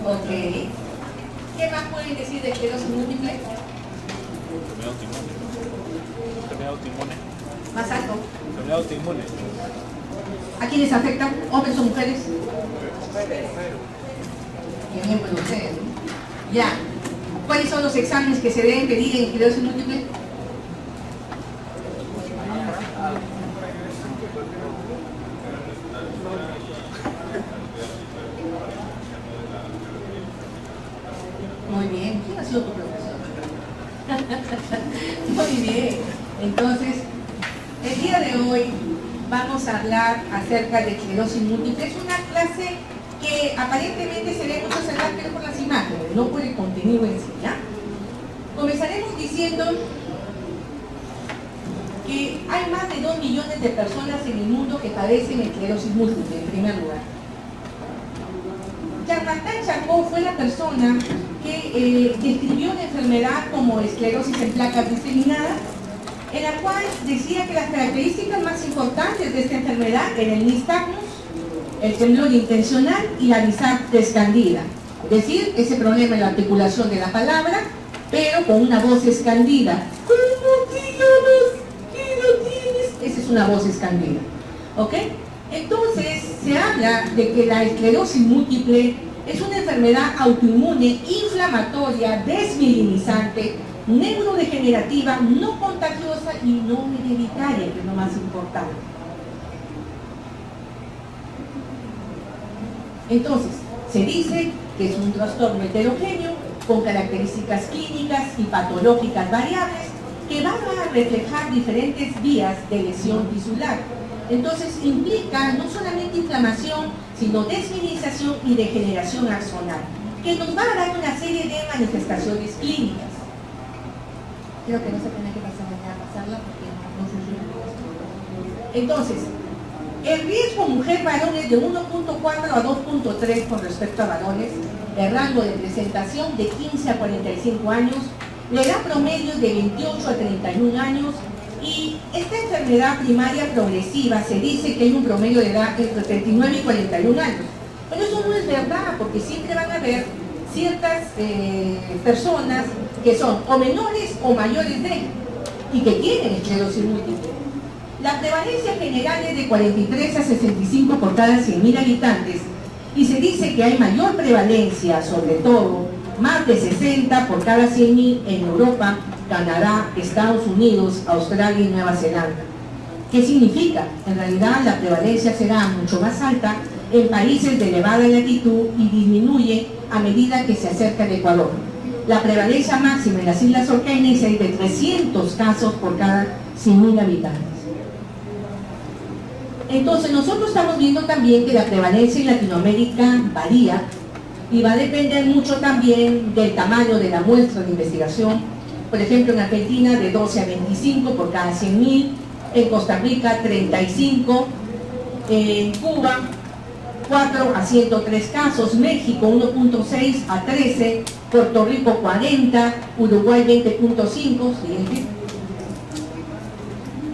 Ok. ¿Qué más pueden decir de esclerosis múltiple? Enfermedad autoinmune. Más alto. Enfermedad autoinmune. ¿A quiénes afectan? ¿Hombres o mujeres? Bien, pues ustedes, ¿no? Ya. ¿Cuáles son los exámenes que se deben pedir en esclerosis múltiple? Muy bien. ¿Quién ha sido tu profesor? Muy bien. Entonces, el día de hoy vamos a hablar acerca de esclerosis múltiple. Es una clase que aparentemente se ve mucho cerrada, pero por las imágenes, no por el contenido en sí, ¿ya? Comenzaremos diciendo que hay más de 2 millones de personas en el mundo que padecen esclerosis múltiple, en primer lugar. Jean-Martin Charcot fue la persona que describió la enfermedad como esclerosis en placas diseminadas, en la cual decía que las características más importantes de esta enfermedad eran el nistagmus, el temblor intencional y la visag escandida. Es decir, ese problema en la articulación de la palabra, pero con una voz escandida. ¿Cómo te llamas? ¿Qué edad tienes? Esa es una voz escandida. ¿Ok? Entonces, se habla de que la esclerosis múltiple es una enfermedad autoinmune, inflamatoria, desmielinizante, neurodegenerativa, no contagiosa y no hereditaria, que es lo más importante. Entonces, se dice que es un trastorno heterogéneo con características clínicas y patológicas variables que van a reflejar diferentes vías de lesión tisular. Entonces, implica no solamente inflamación, sino desmielinización y degeneración axonal, que nos va a dar una serie de manifestaciones clínicas. Creo que no se tiene que pasarla porque no funciona. Entonces, el riesgo mujer-varón es de 1.4 a 2.3 con respecto a varones, el rango de presentación de 15 a 45 años, la edad promedio de 28 a 31 años, y esta enfermedad primaria progresiva se dice que hay un promedio de edad entre 39 y 41 años. Pero eso no es verdad, porque siempre van a haber ciertas personas que son o menores o mayores de, y que tienen esclerosis múltiple. La prevalencia general es de 43 a 65 por cada 100.000 habitantes, y se dice que hay mayor prevalencia, sobre todo, más de 60 por cada 100.000 en Europa, Canadá, Estados Unidos, Australia y Nueva Zelanda. ¿Qué significa? En realidad la prevalencia será mucho más alta en países de elevada latitud y disminuye a medida que se acerca al Ecuador. La prevalencia máxima en las Islas Orcaines es de 300 casos por cada 100.000 habitantes. Entonces nosotros estamos viendo también que la prevalencia en Latinoamérica varía y va a depender mucho también del tamaño de la muestra de investigación. Por ejemplo, en Argentina de 12 a 25 por cada 100.000, en Costa Rica 35, en Cuba 4 a 103 casos, México 1.6 a 13, Puerto Rico 40, Uruguay 20.5, siguiente.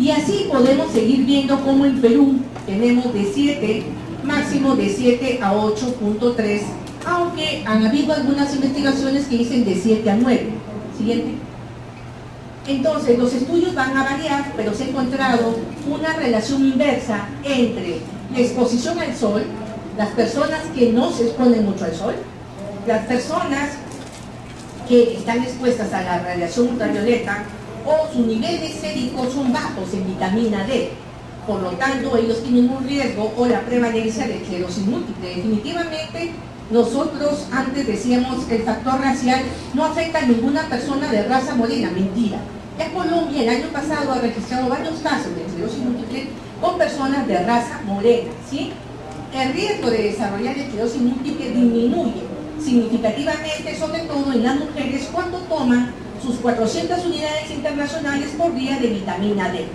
Y así podemos seguir viendo cómo en Perú tenemos de 7, máximo de 7 a 8.3, aunque han habido algunas investigaciones que dicen de 7 a 9. Siguiente. Entonces, los estudios van a variar, pero se ha encontrado una relación inversa entre la exposición al sol, las personas que no se exponen mucho al sol, las personas que están expuestas a la radiación ultravioleta, o sus niveles séricos son bajos en vitamina D. Por lo tanto, ellos tienen un riesgo o la prevalencia de esclerosis múltiple. Definitivamente, nosotros antes decíamos que el factor racial no afecta a ninguna persona de raza morena. Mentira. Ya Colombia el año pasado ha registrado varios casos de esclerosis múltiple con personas de raza morena, ¿sí? El riesgo de desarrollar esclerosis múltiple disminuye significativamente, sobre todo en las mujeres, cuando toman sus 400 unidades internacionales por día de vitamina D.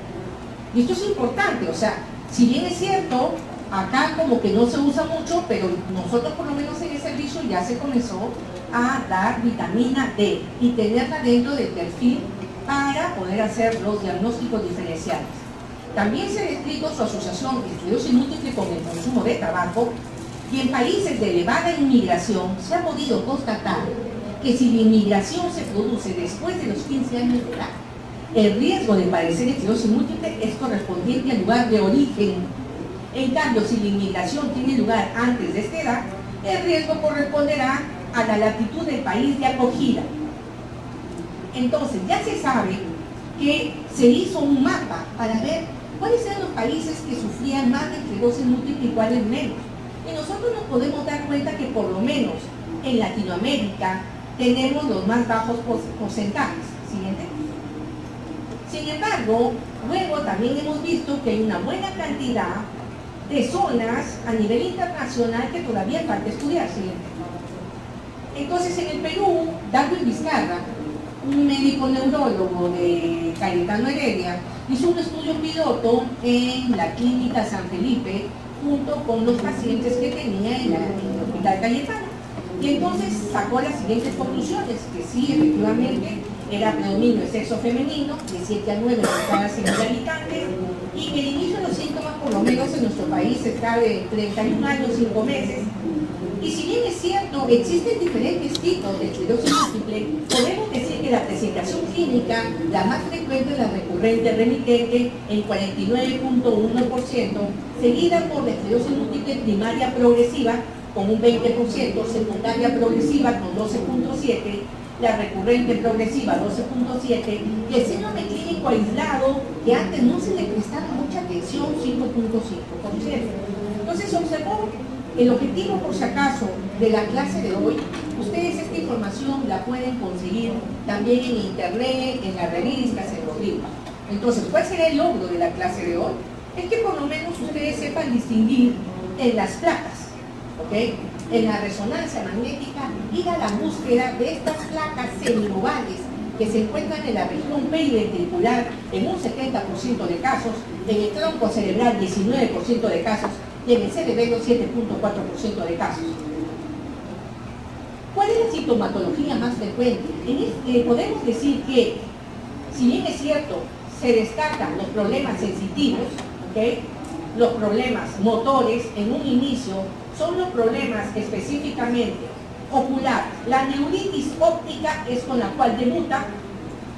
Y esto es importante, o sea, si bien es cierto, acá como que no se usa mucho, pero nosotros por lo menos en el servicio ya se comenzó a dar vitamina D y tenerla dentro del perfil para poder hacer los diagnósticos diferenciales. También se describe su asociación de esclerosis múltiple con el consumo de tabaco, y en países de elevada inmigración se ha podido constatar que si la inmigración se produce después de los 15 años de edad, el riesgo de padecer esclerosis múltiple es correspondiente al lugar de origen. En cambio, si la inmigración tiene lugar antes de esta edad, el riesgo corresponderá a la latitud del país de acogida. Entonces, ya se sabe que se hizo un mapa para ver cuáles eran los países que sufrían más de esclerosis múltiple y cuáles menos. Y nosotros nos podemos dar cuenta que por lo menos en Latinoamérica tenemos los más bajos porcentajes. Siguiente. Sin embargo, luego también hemos visto que hay una buena cantidad de zonas a nivel internacional que todavía falta estudiar. Siguiente. Entonces, en el Perú, Darwin Vizcarra, un médico neurólogo de Cayetano Heredia, hizo un estudio piloto en la Clínica San Felipe junto con los pacientes que tenía en el Hospital Cayetano. Y entonces sacó las siguientes conclusiones, que sí, efectivamente, era predominio de sexo femenino, de 7 a 9 de cada 100.000 habitantes, y que el inicio de los síntomas, por lo menos en nuestro país, está de 31 años, 5 meses. Y si bien es cierto, existen diferentes tipos de esclerosis múltiple, podemos decir que la presentación clínica, la más frecuente es la recurrente remitente, en 49.1%, seguida por la esclerosis múltiple primaria progresiva, con un 20%, secundaria progresiva con 12.7%, la recurrente progresiva 12.7%, y el síndrome clínico aislado, que antes no se le prestaba mucha atención, 5.5%. Entonces observó el objetivo, por si acaso, de la clase de hoy. Ustedes esta información la pueden conseguir también en internet, en las revistas, en los libros. Entonces, ¿cuál será el logro de la clase de hoy? Es que por lo menos ustedes sepan distinguir en las placas, ¿ok? En la resonancia magnética, ir a la búsqueda de estas placas semiovales que se encuentran en la región periventricular en un 70% de casos, en el tronco cerebral 19% de casos, y en el cerebelo 7.4% de casos. ¿Cuál es la sintomatología más frecuente? Podemos decir que, si bien es cierto, se destacan los problemas sensitivos, ¿okay? Los problemas motores en un inicio son los problemas específicamente ocular. La neuritis óptica es con la cual debuta,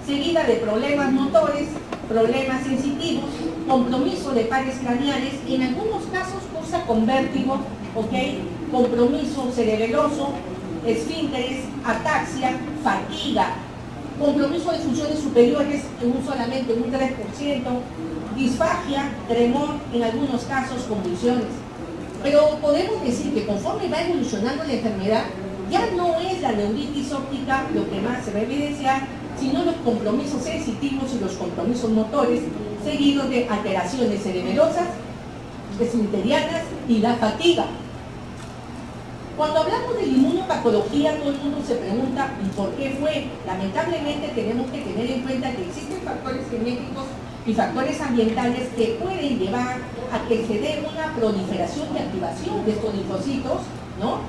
seguida de problemas motores, problemas sensitivos, compromiso de pares craneales, en algunos casos cursa con vértigo, ¿okay? Compromiso cerebeloso, esfínteres, ataxia, fatiga, compromiso de funciones superiores solamente un 3%, disfagia, tremor, en algunos casos convulsiones. Pero podemos decir que conforme va evolucionando la enfermedad, ya no es la neuritis óptica lo que más se va a evidenciar, sino los compromisos sensitivos y los compromisos motores, seguidos de alteraciones cerebelosas, esfinterianas y la fatiga. Cuando hablamos de la inmunopatología, todo el mundo se pregunta ¿y por qué fue? Lamentablemente tenemos que tener en cuenta que existen factores genéticos y factores ambientales que pueden llevar a que se dé una proliferación y activación de estos linfocitos, ¿no?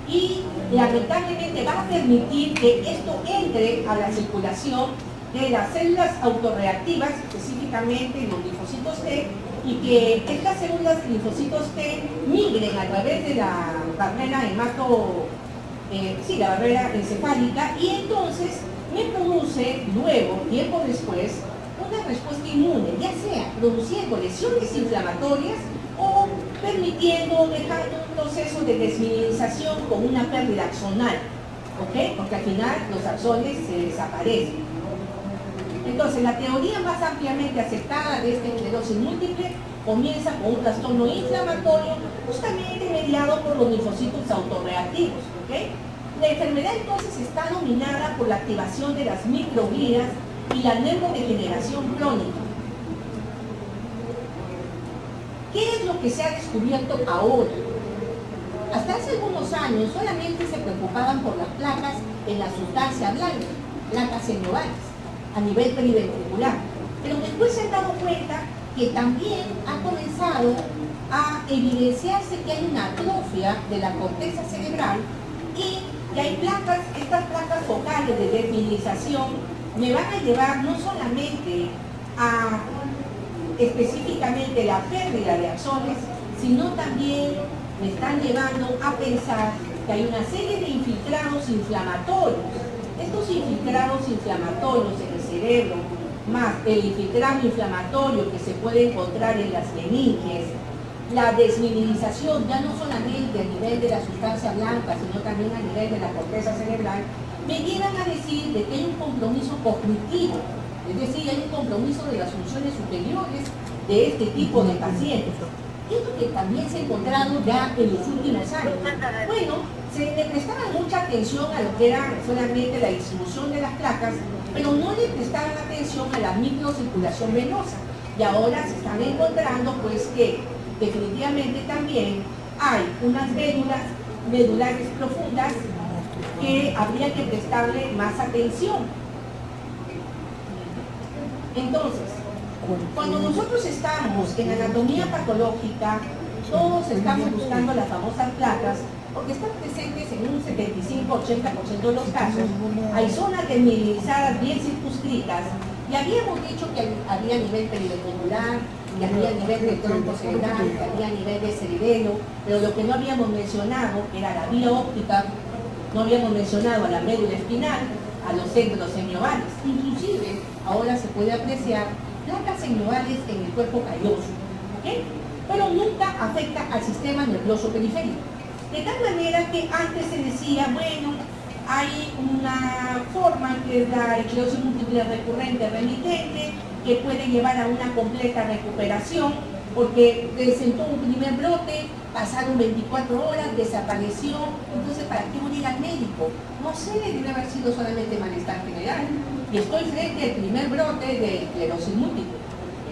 Y lamentablemente va a permitir que esto entre a la circulación de las células autorreactivas, específicamente los linfocitos T, y que estas células linfocitos T migren a través de la barrera la barrera encefálica, y entonces me produce luego, tiempo después, una respuesta inmune, ya sea produciendo lesiones inflamatorias o permitiendo, dejando un proceso de desminimización con una pérdida axonal, ¿ok? Porque al final los axones se desaparecen. Entonces, la teoría más ampliamente aceptada de esta esclerosis múltiple comienza con un trastorno inflamatorio justamente mediado por los linfocitos autorreactivos, ¿ok? La enfermedad entonces está dominada por la activación de las microglías y la neurodegeneración crónica. ¿Qué es lo que se ha descubierto ahora? Hasta hace algunos años solamente se preocupaban por las placas en la sustancia blanca, placas semiovales, a nivel periventricular. Pero después se han dado cuenta que también ha comenzado a evidenciarse que hay una atrofia de la corteza cerebral y que hay placas, estas placas focales de desminimización me van a llevar no solamente a específicamente la pérdida de axones, sino también me están llevando a pensar que hay una serie de infiltrados inflamatorios. Estos infiltrados inflamatorios en el cerebro, más el infiltrado inflamatorio que se puede encontrar en las meninges, la desmineralización ya no solamente a nivel de la sustancia blanca, sino también a nivel de la corteza cerebral, me llevan a decir de que hay un compromiso cognitivo, es decir, hay un compromiso de las funciones superiores de este tipo de pacientes. Esto que también se ha encontrado ya en los últimos años. Bueno, se le prestaba mucha atención a lo que era solamente la distribución de las placas, pero no le prestaban atención a la microcirculación venosa. Y ahora se están encontrando pues que definitivamente también hay unas medulares profundas que habría que prestarle más atención. Entonces, cuando nosotros estamos en anatomía patológica, todos estamos buscando las famosas placas porque están presentes en un 75-80% de los casos. Hay zonas desmineralizadas bien circunscritas y habíamos dicho que había nivel periventricular, que había nivel de tronco cerebral, que había nivel de cerebelo, pero lo que no habíamos mencionado era la vía óptica, no habíamos mencionado a la médula espinal, a los centros semiovales. Inclusive ahora se puede apreciar placas semiovales en el cuerpo calloso, ¿okay? Pero nunca afecta al sistema nervioso periférico. De tal manera que antes se decía, bueno, hay una forma que es la esclerosis múltiple recurrente remitente, que puede llevar a una completa recuperación, porque presentó un primer brote, pasaron 24 horas, desapareció, entonces ¿para qué voy a ir al médico? No sé, debe haber sido solamente malestar general, y estoy frente al primer brote de esclerosis múltiple.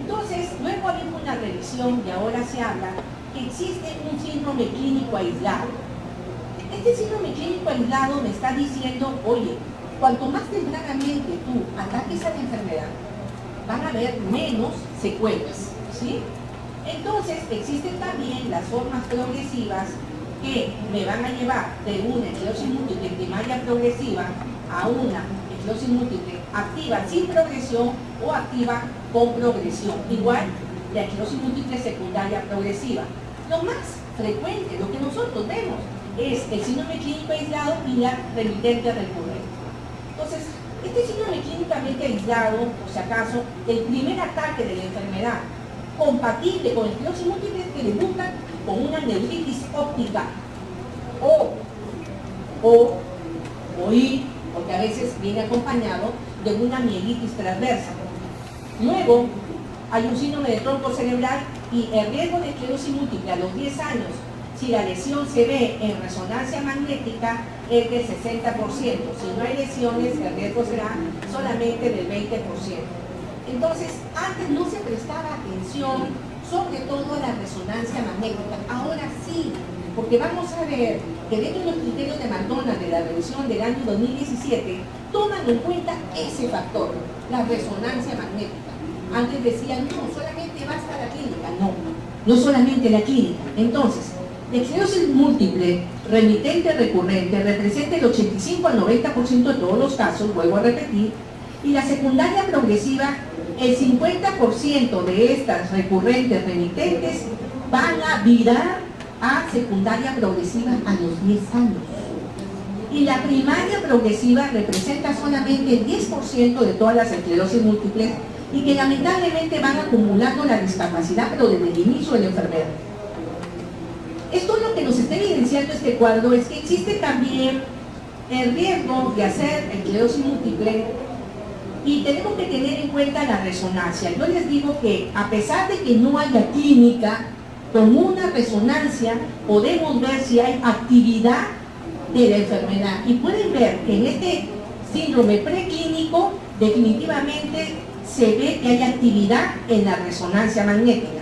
Entonces, luego había una revisión y ahora se habla que existe un síndrome clínico aislado. Este síndrome clínico aislado me está diciendo, oye, cuanto más tempranamente tú ataques a la enfermedad, van a haber menos secuelas, ¿sí? Entonces, existen también las formas progresivas que me van a llevar de una esclerosis múltiple primaria progresiva a una esclerosis múltiple activa sin progresión o activa con progresión. Igual, la esclerosis múltiple secundaria progresiva. Lo más frecuente, lo que nosotros vemos, es el síndrome clínico aislado y la remitente recurrente. Entonces, este síndrome clínicamente aislado, por si acaso, el primer ataque de la enfermedad compatible con esclerosis múltiple es que debutan con una neuritis óptica o porque a veces viene acompañado de una mielitis transversa. Luego, hay un síndrome de tronco cerebral y el riesgo de esclerosis múltiple a los 10 años, si la lesión se ve en resonancia magnética, es del 60%. Si no hay lesiones, el riesgo será solamente del 20%. Entonces, antes no se prestaba atención, sobre todo a la resonancia magnética. Ahora sí, porque vamos a ver que dentro de los criterios de McDonald de la revisión del año 2017, toman en cuenta ese factor, la resonancia magnética. Antes decían, no, solamente basta la clínica. No, no solamente la clínica. Entonces, la esclerosis múltiple remitente recurrente representa el 85 al 90% de todos los casos, vuelvo a repetir, y la secundaria progresiva, el 50% de estas recurrentes remitentes van a virar a secundaria progresiva a los 10 años. Y la primaria progresiva representa solamente el 10% de todas las esclerosis múltiples y que lamentablemente van acumulando la discapacidad, pero desde el inicio de la enfermedad. Esto es lo que nos está evidenciando este cuadro, es que existe también el riesgo de hacer esclerosis múltiple y tenemos que tener en cuenta la resonancia. Yo les digo que a pesar de que no haya clínica, con una resonancia podemos ver si hay actividad de la enfermedad. Y pueden ver que en este síndrome preclínico definitivamente se ve que hay actividad en la resonancia magnética.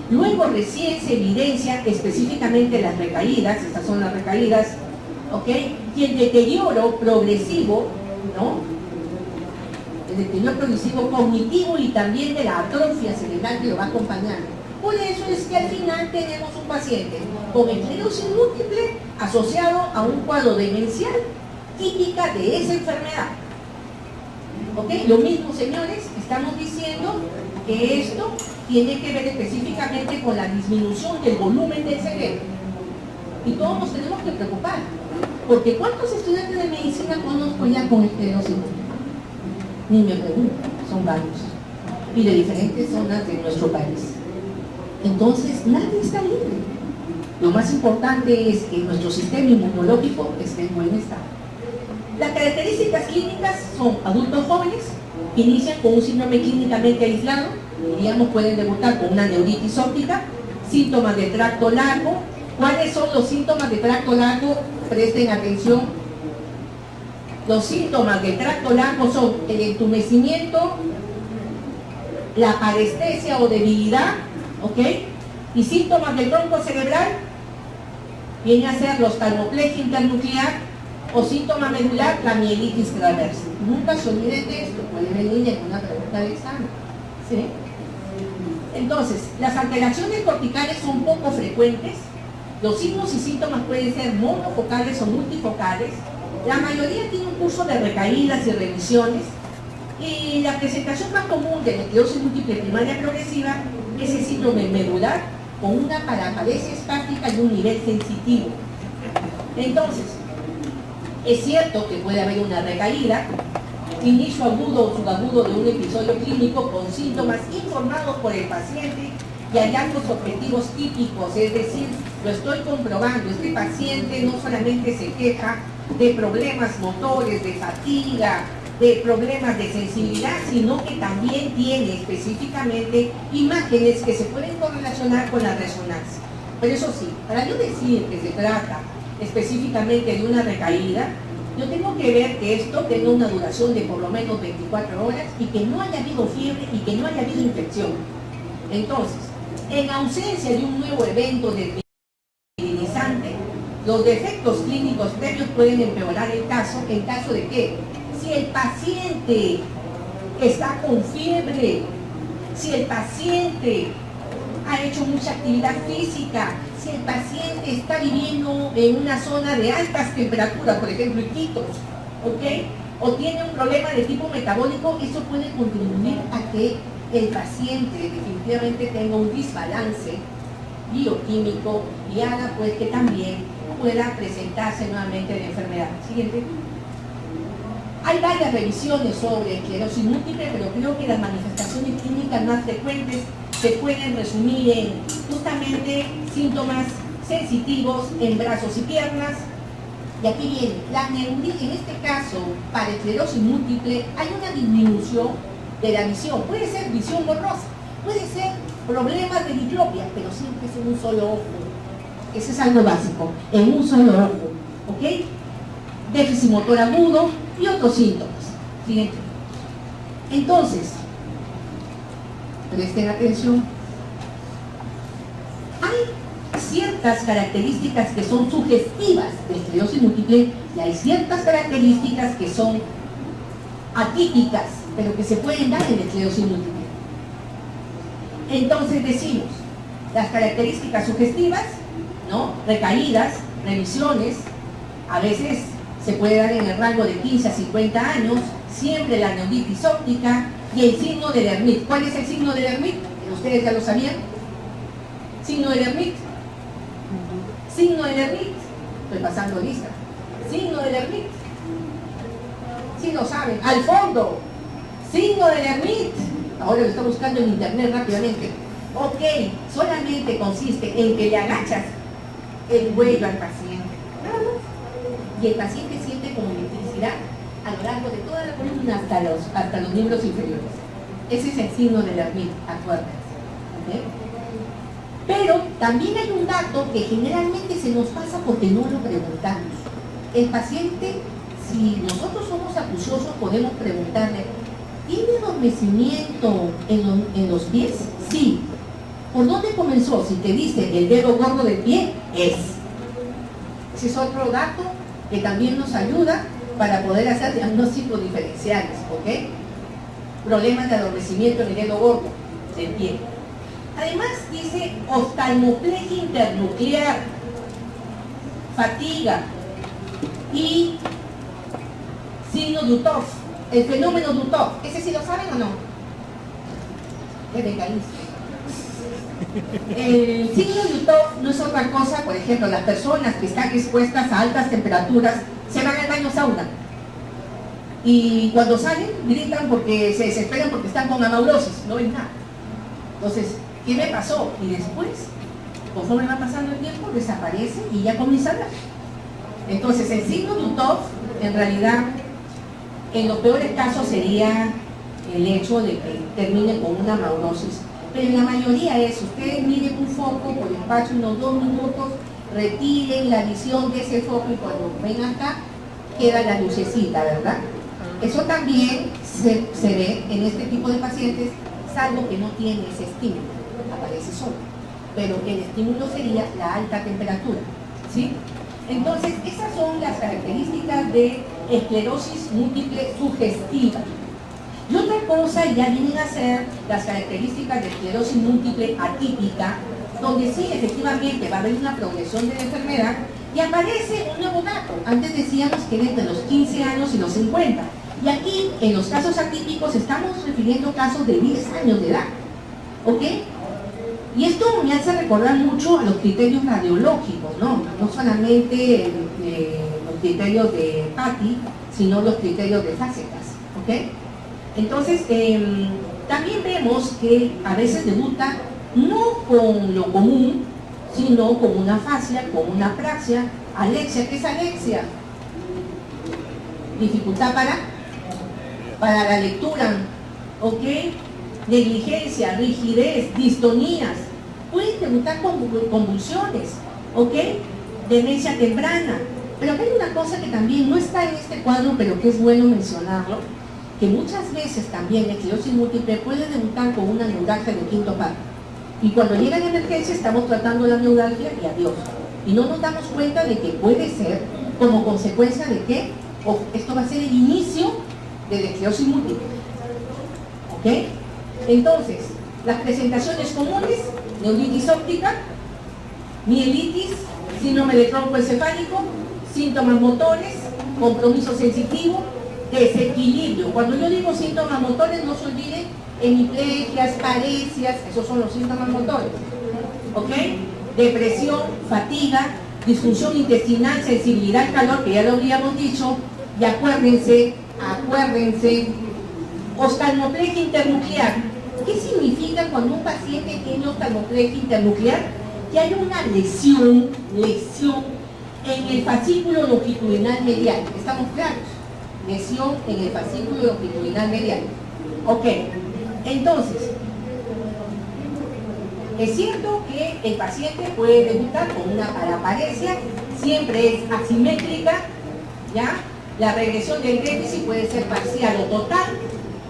Luego recién se evidencia específicamente las recaídas, estas son las recaídas, ¿ok? Y el deterioro progresivo, ¿no? El deterioro progresivo cognitivo y también de la atrofia cerebral que lo va acompañando. Por eso es que al final tenemos un paciente con esclerosis múltiple asociado a un cuadro demencial típica de esa enfermedad. ¿Ok? Lo mismo, señores, estamos diciendo que esto tiene que ver específicamente con la disminución del volumen del cerebro. Y todos nos tenemos que preocupar, porque ¿cuántos estudiantes de medicina conozco ya con esclerosis múltiple? Ni me pregunto, son varios, y de diferentes zonas de nuestro país. Entonces, nadie está libre. Lo más importante es que nuestro sistema inmunológico esté en buen estado. Las características clínicas son adultos jóvenes, que inician con un síndrome clínicamente aislado, digamos pueden debutar con una neuritis óptica, síntomas de tracto largo. ¿Cuáles son los síntomas de tracto largo? Presten atención. Los síntomas de tracto largo son el entumecimiento, la parestesia o debilidad, ¿ok? Y síntomas del tronco cerebral viene a ser la oftalmoplegia internuclear o síntoma medular, la mielitis graversa. Nunca se olviden de esto, puede venir en una pregunta de examen, ¿sí? Entonces, las alteraciones corticales son poco frecuentes. Los signos y síntomas pueden ser monofocales o multifocales. La mayoría tiene un curso de recaídas y revisiones. Y la presentación más común de la esclerosis múltiple primaria progresiva es el síndrome medular con una paraparesia espástica y un nivel sensitivo. Entonces, es cierto que puede haber una recaída, inicio agudo o subagudo de un episodio clínico con síntomas informados por el paciente y hallazgos objetivos típicos, es decir, lo estoy comprobando, este paciente no solamente se queja de problemas motores, de fatiga, de problemas de sensibilidad, sino que también tiene específicamente imágenes que se pueden correlacionar con la resonancia. Pero eso sí, para yo decir que se trata específicamente de una recaída, yo tengo que ver que esto tenga una duración de por lo menos 24 horas y que no haya habido fiebre y que no haya habido infección. Entonces, en ausencia de un nuevo evento desmineralizante, los defectos clínicos previos pueden empeorar el caso, en caso de que si el paciente está con fiebre, si el paciente ha hecho mucha actividad física, si el paciente está viviendo en una zona de altas temperaturas, por ejemplo Iquitos, ¿ok? O tiene un problema de tipo metabólico, eso puede contribuir a que el paciente definitivamente tenga un desbalance bioquímico y haga pues que también pueda presentarse nuevamente la enfermedad. Siguiente. Hay varias revisiones sobre esclerosis múltiple, pero creo que las manifestaciones clínicas más frecuentes se pueden resumir en justamente síntomas sensitivos en brazos y piernas. Y aquí viene, la neuritis, en este caso, para esclerosis múltiple, hay una disminución de la visión. Puede ser visión borrosa, puede ser problemas de diplopia, pero siempre es en un solo ojo. Ese es algo básico, en un solo ojo, ¿ok? Déficit motor agudo y otros síntomas. Siguiente. Entonces, presten atención. Hay ciertas características que son sugestivas de esclerosis múltiple y hay ciertas características que son atípicas, pero que se pueden dar en esclerosis múltiple. Entonces decimos, las características sugestivas, ¿no? Recaídas, revisiones, a veces se puede dar en el rango de 15 a 50 años, siempre la neuritis óptica y el signo de Lermite. ¿Cuál es el signo de Lermite? ¿Ustedes ya lo sabían? Signo de Lermite. Signo de Lermite. Estoy pasando lista. Signo de Lermite. Sí lo saben. Al fondo. Signo de Lermite. Ahora lo está buscando en internet rápidamente. Ok, solamente consiste en que le agachas el cuello al paciente. Nada más. Y el paciente siente como electricidad a lo largo de toda la columna hasta los miembros inferiores. Ese es el signo de Lermite, acuérdense. ¿Okay? Pero también hay un dato que generalmente se nos pasa porque no lo preguntamos. El paciente, si nosotros somos acuciosos, podemos preguntarle, ¿tiene adormecimiento en los pies? Sí. ¿Por dónde comenzó? Si te dice el dedo gordo del pie, es. Ese es otro dato que también nos ayuda para poder hacer diagnósticos diferenciales, ¿ok? Problemas de adormecimiento en el dedo gordo del pie. Además dice oftalmoplegia internuclear, fatiga y signo de Utov, el fenómeno de Utov. ¿Ese sí lo saben o no? que decaíste. El signo de UTOF no es otra cosa, por ejemplo, las personas que están expuestas a altas temperaturas se van al baño sauna. Y cuando salen, gritan porque se desesperan porque están con amaurosis, no ven nada. Entonces, ¿qué me pasó? Y después, conforme va pasando el tiempo, desaparece y ya comienza a hablar. Entonces, el signo de UTOF, en realidad, en los peores casos sería el hecho de que termine con una amaurosis. Pero en la mayoría es, ustedes miren un foco por espacio unos 2 minutos, retiren la visión de ese foco y cuando ven acá, queda la lucecita, ¿verdad? Eso también se ve en este tipo de pacientes, salvo que no tiene ese estímulo, aparece solo. Pero el estímulo sería la alta temperatura, ¿sí? Entonces, esas son las características de esclerosis múltiple sugestiva. Y otra cosa ya vienen a ser las características de esclerosis múltiple atípica, donde sí, efectivamente, va a haber una progresión de la enfermedad y aparece un nuevo dato. Antes decíamos que era entre los 15 años y los 50. Y aquí, en los casos atípicos, estamos refiriendo casos de 10 años de edad. ¿Ok? Y esto me hace recordar mucho a los criterios radiológicos, ¿no? No solamente los criterios de Patty, sino los criterios de Facekas. ¿Ok? Entonces, también vemos que a veces debuta no con lo común, sino con una fascia, con una praxia. Alexia, ¿qué es alexia? Dificultad para la lectura, ¿ok? Negligencia, rigidez, distonías. Pueden debutar con convulsiones, ¿ok? Demencia temprana. Pero hay una cosa que también no está en este cuadro, pero que es bueno mencionarlo, que muchas veces también la esclerosis múltiple puede debutar con una neuralgia de quinto par. Y cuando llega la emergencia estamos tratando la neuralgia y adiós. Y no nos damos cuenta de que puede ser como consecuencia de que esto va a ser el inicio de la esclerosis múltiple. ¿Ok? Entonces, las presentaciones comunes: neuritis óptica, mielitis, síndrome de tronco encefálico, síntomas motores, compromiso sensitivo, desequilibrio. Cuando yo digo síntomas motores, no se olviden hemiplegias, paresias, esos son los síntomas motores. ¿Ok? Depresión, fatiga, disfunción intestinal, sensibilidad al calor, que ya lo habíamos dicho, y acuérdense, oftalmoplegia internuclear. ¿Qué significa cuando un paciente tiene oftalmoplegia internuclear? Que hay una lesión en el fascículo longitudinal medial. ¿Estamos claros? Lesión en el fascículo longitudinal medial. Ok, entonces, es cierto que el paciente puede debutar con una paraparesia, siempre es asimétrica, ¿ya? La regresión del déficit puede ser parcial o total.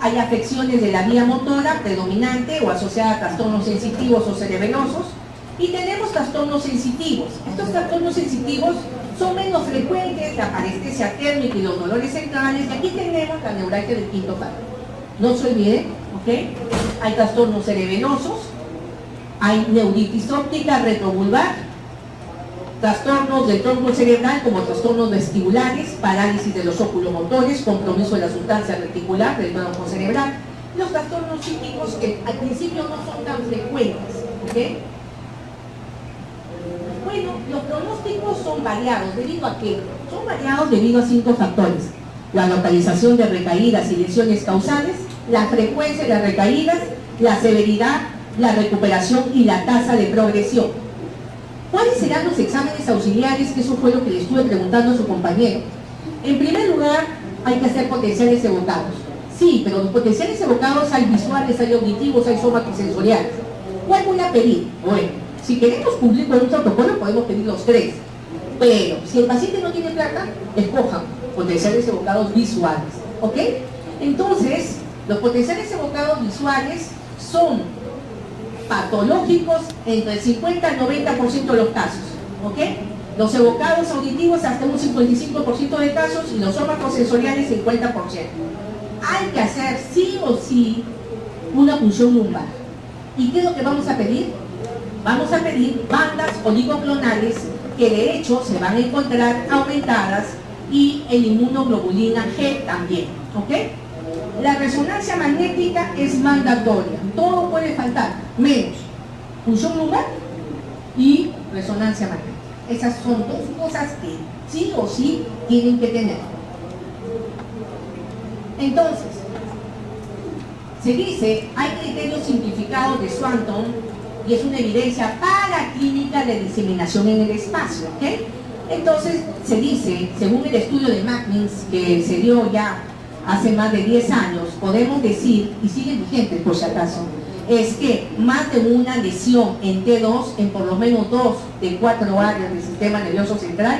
Hay afecciones de la vía motora predominante o asociada a trastornos sensitivos o cerebrosos. Y tenemos trastornos sensitivos. Estos trastornos sensitivos son menos frecuentes, la parestesia térmica y los dolores centrales. Y aquí tenemos la neuralgia del quinto par. No se olviden, ¿ok? Hay trastornos cerebrosos, hay neuritis óptica retrovulvar, trastornos del tronco cerebral como trastornos vestibulares, parálisis de los oculomotores, compromiso de la sustancia reticular del tronco cerebral, los trastornos psíquicos que al principio no son tan frecuentes, ¿ok? Bueno, los pronósticos son variados, ¿debido a qué? Son variados debido a 5 factores: la localización de recaídas y lesiones causales, la frecuencia de las recaídas, la severidad, la recuperación y la tasa de progresión. ¿Cuáles serán los exámenes auxiliares? Que eso fue lo que le estuve preguntando a su compañero. En primer lugar, hay que hacer potenciales evocados. Sí, pero los potenciales evocados hay visuales, hay auditivos, hay somatosensoriales. ¿Cuál voy a pedir? Bueno, si queremos cumplir con un protocolo, podemos pedir los 3. Pero, si el paciente no tiene plata, escojan potenciales evocados visuales. ¿Ok? Entonces, los potenciales evocados visuales son patológicos entre el 50 al 90% de los casos. ¿Ok? Los evocados auditivos hasta un 55% de casos y los somatosensoriales 50%. Hay que hacer sí o sí una punción lumbar. ¿Y qué es lo que vamos a pedir? Vamos a pedir bandas oligoclonales que de hecho se van a encontrar aumentadas y el inmunoglobulina G también. ¿Ok? La resonancia magnética es mandatoria, todo puede faltar, menos función lumbar y resonancia magnética. Esas son dos cosas que sí o sí tienen que tener. Entonces, se dice, hay criterios simplificados de Swanton y es una evidencia paraclínica de diseminación en el espacio, ¿ok? Entonces, se dice, según el estudio de Magnus, que se dio ya hace más de 10 años, podemos decir, y sigue vigente por si acaso, es que más de una lesión en T2, en por lo menos 2 de 4 áreas del sistema nervioso central,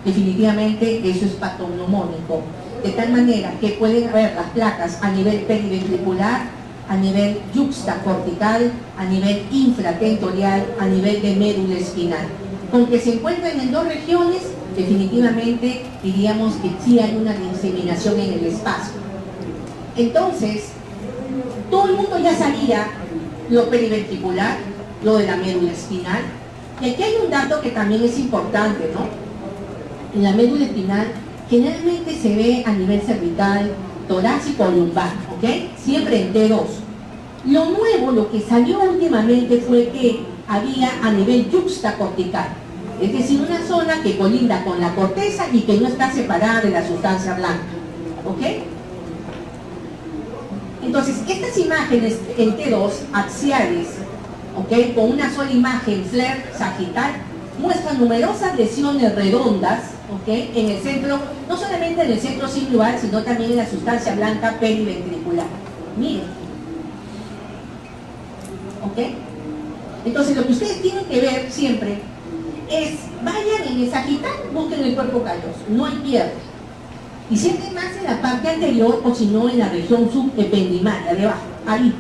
definitivamente eso es patognomónico. De tal manera que pueden haber las placas a nivel periventricular, a nivel yuxtacortical, a nivel infratentorial, a nivel de médula espinal. Con que se encuentren en 2 regiones, definitivamente diríamos que sí hay una diseminación en el espacio. Entonces, todo el mundo ya sabía lo periventricular, lo de la médula espinal. Y aquí hay un dato que también es importante, ¿no? En la médula espinal generalmente se ve a nivel cervical, torácico o lumbar, ¿ok? Siempre en T2. Lo nuevo, lo que salió últimamente fue que había a nivel yuxtacortical, es decir, una zona que colinda con la corteza y que no está separada de la sustancia blanca, ¿ok? Entonces, estas imágenes en T2 axiales, ¿ok? Con una sola imagen flare sagital, muestran numerosas lesiones redondas, ¿ok? En el centro, no solamente en el centro singular, sino también en la sustancia blanca periventricular. Miren. ¿Ok? Entonces, lo que ustedes tienen que ver siempre es, vayan en el sagital, busquen el cuerpo calloso, no hay pierde. Y sienten más en la parte anterior o si no en la región subependimaria, de abajo, ahí.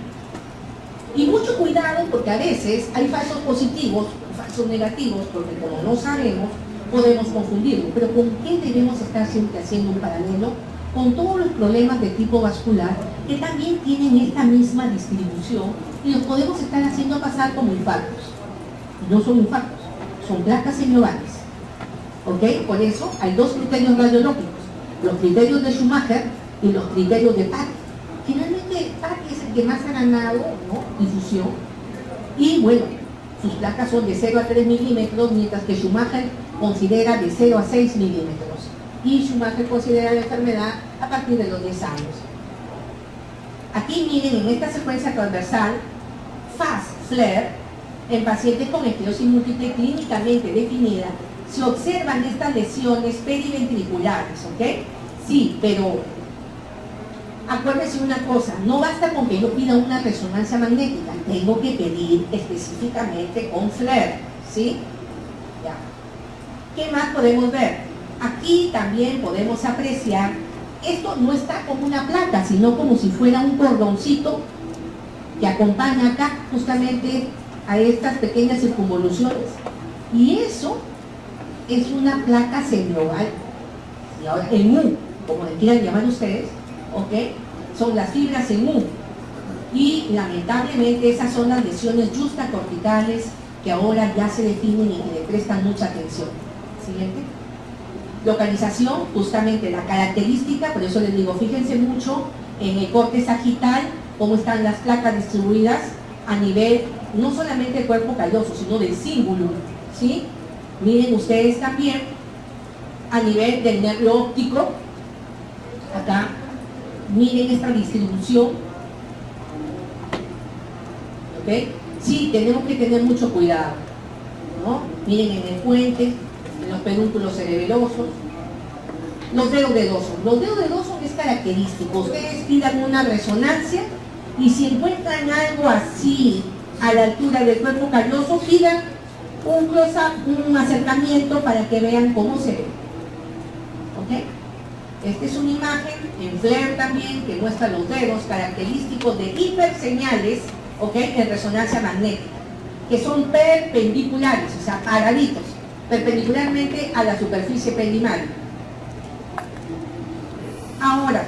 Y mucho cuidado porque a veces hay falsos positivos, falsos negativos, porque como no sabemos, podemos confundirlo. Pero ¿con qué debemos estar siempre haciendo un paralelo? Con todos los problemas de tipo vascular que también tienen esta misma distribución y los podemos estar haciendo pasar como infartos. Y no son infartos, son placas semiovales. ¿Ok? Por eso hay 2 criterios radiológicos. Los criterios de Schumacher y los criterios de Patty. Finalmente, Patty es el que más ha ganado, ¿no? Difusión. Y bueno, sus placas son de 0 a 3 milímetros, mientras que Schumacher considera de 0 a 6 milímetros. Y Schumacher considera la enfermedad a partir de los 10 años. Aquí miren, en esta secuencia transversal, fast flare, en pacientes con esclerosis múltiple clínicamente definida, se observan estas lesiones periventriculares, ¿ok? Sí, pero acuérdense una cosa, no basta con que yo pida una resonancia magnética, tengo que pedir específicamente con flare, ¿sí? Ya. ¿Qué más podemos ver? Aquí también podemos apreciar, esto no está como una placa, sino como si fuera un cordoncito que acompaña acá justamente a estas pequeñas circunvoluciones. Y eso es una placa semioval. Y ahora en U, como le quieran llamar ustedes, ¿ok? Son las fibras en U. Y lamentablemente esas son las lesiones yuxtacorticales que ahora ya se definen y que le prestan mucha atención. Siguiente. Localización, justamente la característica, por eso les digo, fíjense mucho en el corte sagital, cómo están las placas distribuidas a nivel, no solamente del cuerpo calloso, sino del cingulum, ¿sí? Miren ustedes también a nivel del nervio óptico, acá, miren esta distribución, ¿ok? Sí, tenemos que tener mucho cuidado, ¿no? Miren en el puente, en los pedúnculos cerebelosos, los dedos de Dawson. Los dedos de Dawson es característico. Ustedes pidan una resonancia y si encuentran algo así a la altura del cuerpo calloso, pidan un close-up, un acercamiento para que vean cómo se ve. ¿Ok? Esta es una imagen en flare también que muestra los dedos característicos de hiperseñales, ¿ok? En resonancia magnética, que son perpendiculares, o sea, paraditos, perpendicularmente a la superficie ependimal. Ahora,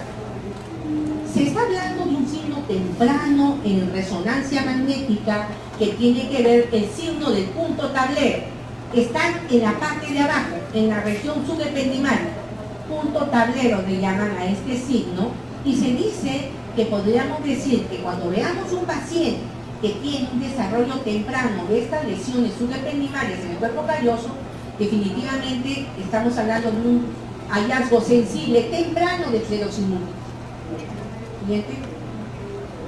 se está hablando de un signo temprano en resonancia magnética que tiene que ver el signo del punto tablero. Están en la parte de abajo, en la región subependimal. Punto tablero le llaman a este signo y se dice que podríamos decir que cuando veamos un paciente que tiene un desarrollo temprano de estas lesiones suprapendimales en el cuerpo calloso, definitivamente estamos hablando de un hallazgo sensible temprano de esclerosis múltiple. Siguiente.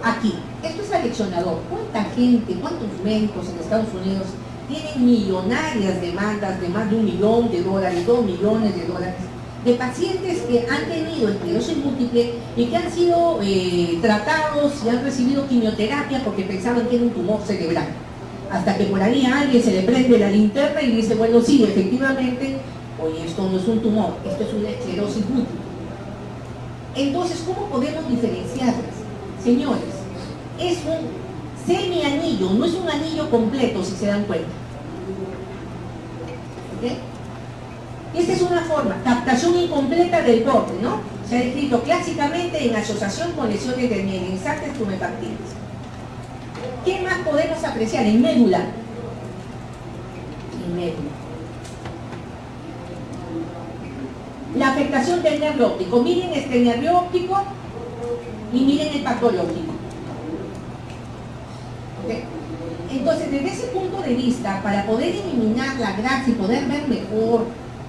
Aquí, esto es aleccionador. ¿Cuánta gente, cuántos médicos en Estados Unidos tienen millonarias demandas de más de $1 millón, $2 millones, de pacientes que han tenido esclerosis múltiple y que han sido tratados y han recibido quimioterapia porque pensaban que era un tumor cerebral? Hasta que por ahí a alguien se le prende la linterna y dice, bueno, sí, efectivamente, oye, esto no es un tumor, esto es una esclerosis múltiple. Entonces, ¿cómo podemos diferenciarlas? Señores, es un semianillo, no es un anillo completo, si se dan cuenta. ¿Okay? Esta es una forma, captación incompleta del borde, ¿no? Se ha descrito clásicamente en asociación con lesiones de mielinsantes tumefactiles. ¿Qué más podemos apreciar? En médula. En médula. La afectación del nervio óptico. Miren este nervio óptico y miren el patológico. ¿Okay? Entonces, desde ese punto de vista, para poder eliminar la grasa y poder ver mejor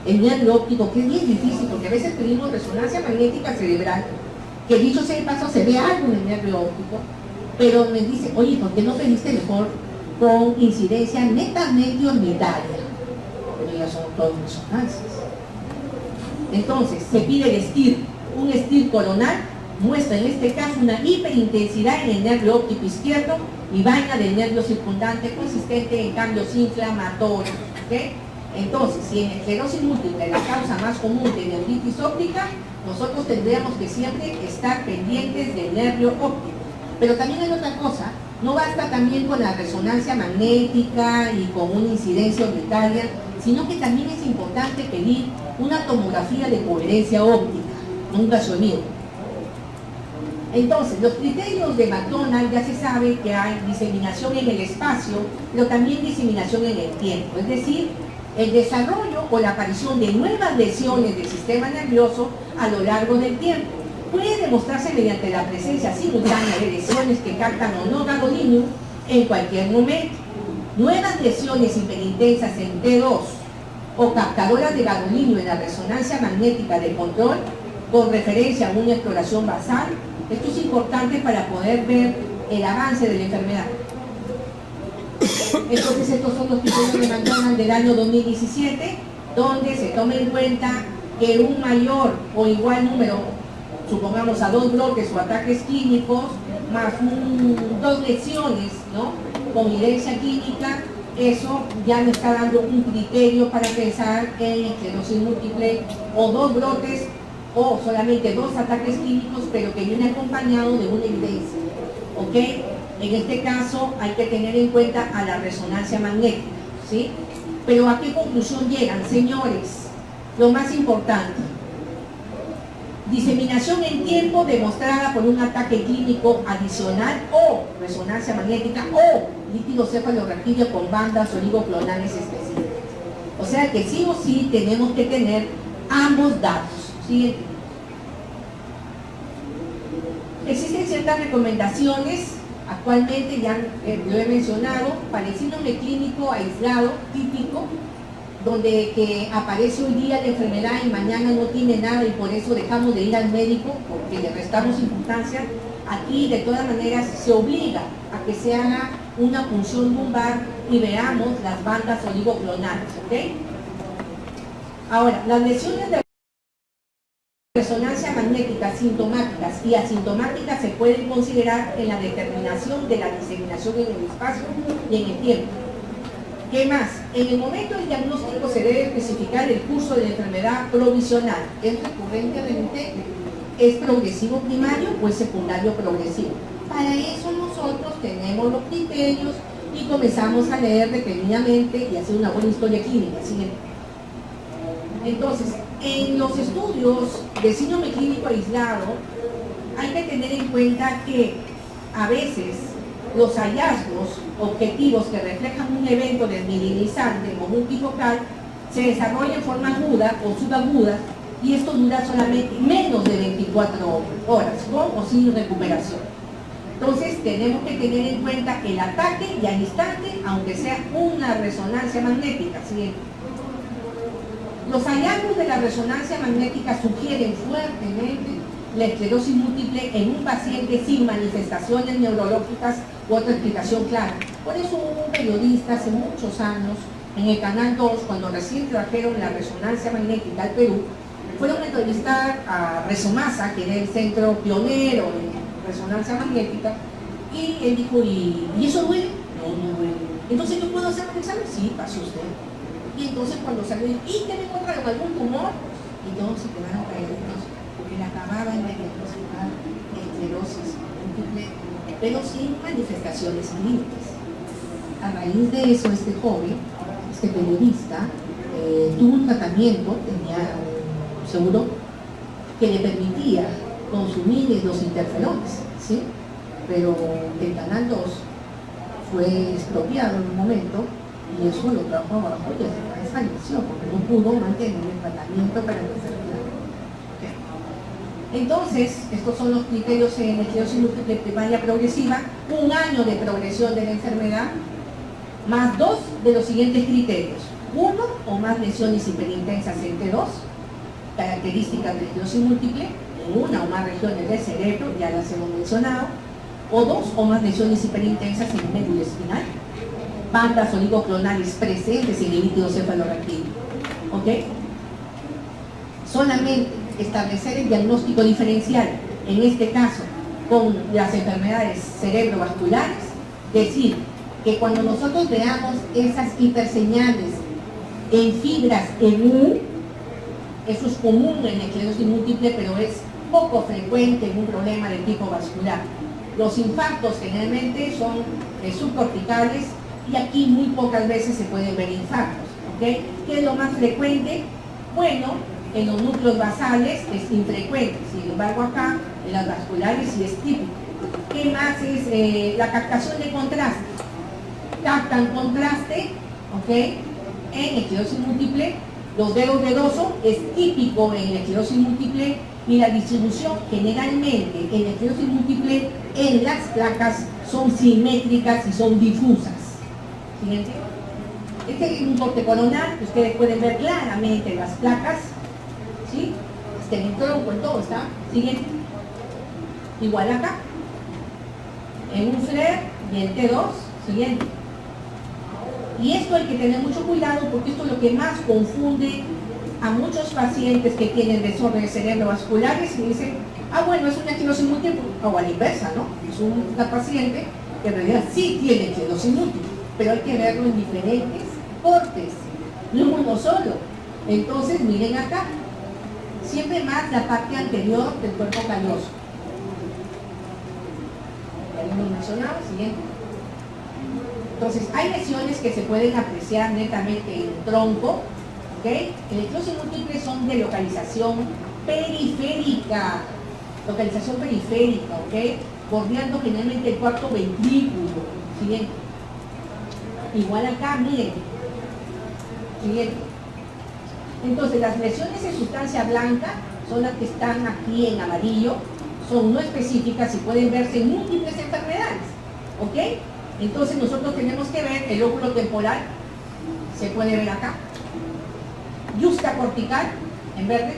el nervio óptico, que es bien difícil, porque a veces pedimos resonancia magnética cerebral, que dicho sea de paso se ve algo en el nervio óptico, pero me dice, oye, ¿por qué no pediste mejor con incidencia netamente orbitaria? Pero ya son todas resonancias. Entonces, se pide el STIR, un STIR coronal, muestra en este caso una hiperintensidad en el nervio óptico izquierdo y vaina del nervio circundante consistente en cambios inflamatorios. ¿Okay? Entonces, si en esclerosis múltiple la causa más común de neuritis óptica, nosotros tendríamos que siempre estar pendientes del nervio óptico. Pero también hay otra cosa, no basta también con la resonancia magnética y con una incidencia orbitaria, sino que también es importante pedir una tomografía de coherencia óptica, nunca se olvide. Entonces, los criterios de McDonald ya se sabe que hay diseminación en el espacio, pero también diseminación en el tiempo, es decir, el desarrollo o la aparición de nuevas lesiones del sistema nervioso a lo largo del tiempo. Puede demostrarse mediante la presencia simultánea de lesiones que captan o no gadolinium en cualquier momento. Nuevas lesiones hiperintensas en T2 o captadoras de gadolinium en la resonancia magnética de control con referencia a una exploración basal. Esto es importante para poder ver el avance de la enfermedad. Entonces estos son los criterios de McDonald del año 2017, donde se toma en cuenta que un mayor o igual número, supongamos a 2 bloques o ataques clínicos, más 2 lesiones, ¿no?, con evidencia clínica, eso ya me está dando un criterio para pensar en esclerosis múltiple, o 2 brotes o solamente 2 ataques clínicos, pero que viene acompañado de una evidencia. ¿Ok? En este caso hay que tener en cuenta a la resonancia magnética, ¿sí? Pero ¿a qué conclusión llegan, señores? Lo más importante, diseminación en tiempo demostrada por un ataque clínico adicional o resonancia magnética o líquido cefalorraquídeo con bandas oligoclonales específicas. O sea que sí o sí tenemos que tener ambos datos. ¿Sí? Existen ciertas recomendaciones, actualmente ya lo he mencionado, para el síndrome clínico aislado típico, donde que aparece hoy día la enfermedad y mañana no tiene nada y por eso dejamos de ir al médico porque le restamos importancia. Aquí de todas maneras se obliga a que se haga una punción lumbar y veamos las bandas oligoclonales, ¿ok? Ahora, las lesiones de resonancia magnética sintomáticas y asintomáticas se pueden considerar en la determinación de la diseminación en el espacio y en el tiempo. ¿Qué más? En el momento del diagnóstico se debe especificar el curso de la enfermedad provisional. ¿Es recurrente realmente? ¿Es progresivo primario o es secundario progresivo? Para eso nosotros tenemos los criterios y comenzamos a leer detenidamente y hacer una buena historia clínica. ¿Sí? Entonces, en los estudios de síndrome clínico aislado hay que tener en cuenta que a veces los hallazgos objetivos que reflejan un evento desmielinizante o multifocal se desarrollan en forma aguda o subaguda y esto dura solamente menos de 24 horas, con o sin recuperación. Entonces tenemos que tener en cuenta el ataque y al instante, aunque sea una resonancia magnética. Siguiente. Los hallazgos de la resonancia magnética sugieren fuertemente la esclerosis múltiple en un paciente sin manifestaciones neurológicas u otra explicación clara. Por eso hubo un periodista hace muchos años en el Canal 2, cuando recién trajeron la resonancia magnética al Perú, fueron a entrevistar a Resomasa, que era el centro pionero en resonancia magnética, y él dijo, ¿y eso duele? No, no duele. Entonces, ¿yo puedo hacer un examen? Sí, pase usted. Y entonces cuando salió, ¿y te encontraron algún tumor? Y todos se quedaron caídos, porque le acababan de diagnosticar esclerosis múltiple, pero sin manifestaciones clínicas. A raíz de eso, este joven, este periodista, tuvo un tratamiento, tenía un seguro que le permitía consumir los interferones, ¿sí? Pero el Canal 2 fue expropiado en un momento y eso lo trajo abajo y esa lesión, porque no pudo mantener el tratamiento para la enfermedad. Okay. Entonces, estos son los criterios en esclerosis múltiple primaria progresiva: 1 año de progresión de la enfermedad, más 2 de los siguientes criterios: 1 o más lesiones hiperintensas en T2, características de esclerosis múltiple, en 1 o más regiones del cerebro, ya las hemos mencionado, o 2 o más lesiones hiperintensas en médula espinal, bandas oligoclonales presentes en el líquido cefalorraquídeo. ¿Ok? Solamente establecer el diagnóstico diferencial, en este caso con las enfermedades cerebrovasculares, decir que cuando nosotros veamos esas hiperseñales en fibras en U, eso es común en la esclerosis múltiple, pero es poco frecuente en un problema de tipo vascular. Los infartos generalmente son subcorticales y aquí muy pocas veces se pueden ver infartos. ¿Okay? ¿Qué es lo más frecuente? Bueno, en los núcleos basales es infrecuente, sin embargo acá en las vasculares sí es típico. ¿Qué más es la captación de contraste? Captan contraste, ¿ok? En esclerosis múltiple, los dedos de Doso es típico en la esclerosis múltiple y la distribución generalmente en la esclerosis múltiple en las placas son simétricas y son difusas. Siguiente. Este es un corte coronal que ustedes pueden ver claramente las placas, ¿sí? En el tronco, en todo está. Siguiente. Igual acá. En un flare y en T2. Siguiente. Y esto hay que tener mucho cuidado porque esto es lo que más confunde a muchos pacientes que tienen desórdenes cerebrovasculares y dicen, bueno, es una esclerosis múltiple, o a la inversa, ¿no? Es una paciente que en realidad sí tiene esclerosis múltiple, pero hay que verlo en diferentes cortes, no uno solo. Entonces, miren acá, siempre más la parte anterior del cuerpo calloso. Ya lo hemos mencionado, siguiente. Entonces, hay lesiones que se pueden apreciar netamente en el tronco, ¿ok? En la esclerosis múltiple son de localización periférica, ¿ok? Bordeando generalmente el cuarto ventrículo. Siguiente. Igual acá, miren. Siguiente. Entonces, las lesiones en sustancia blanca son las que están aquí en amarillo, son no específicas y pueden verse en múltiples enfermedades, ¿ok? Entonces nosotros tenemos que ver el lóbulo temporal, se puede ver acá, yusta cortical en verde,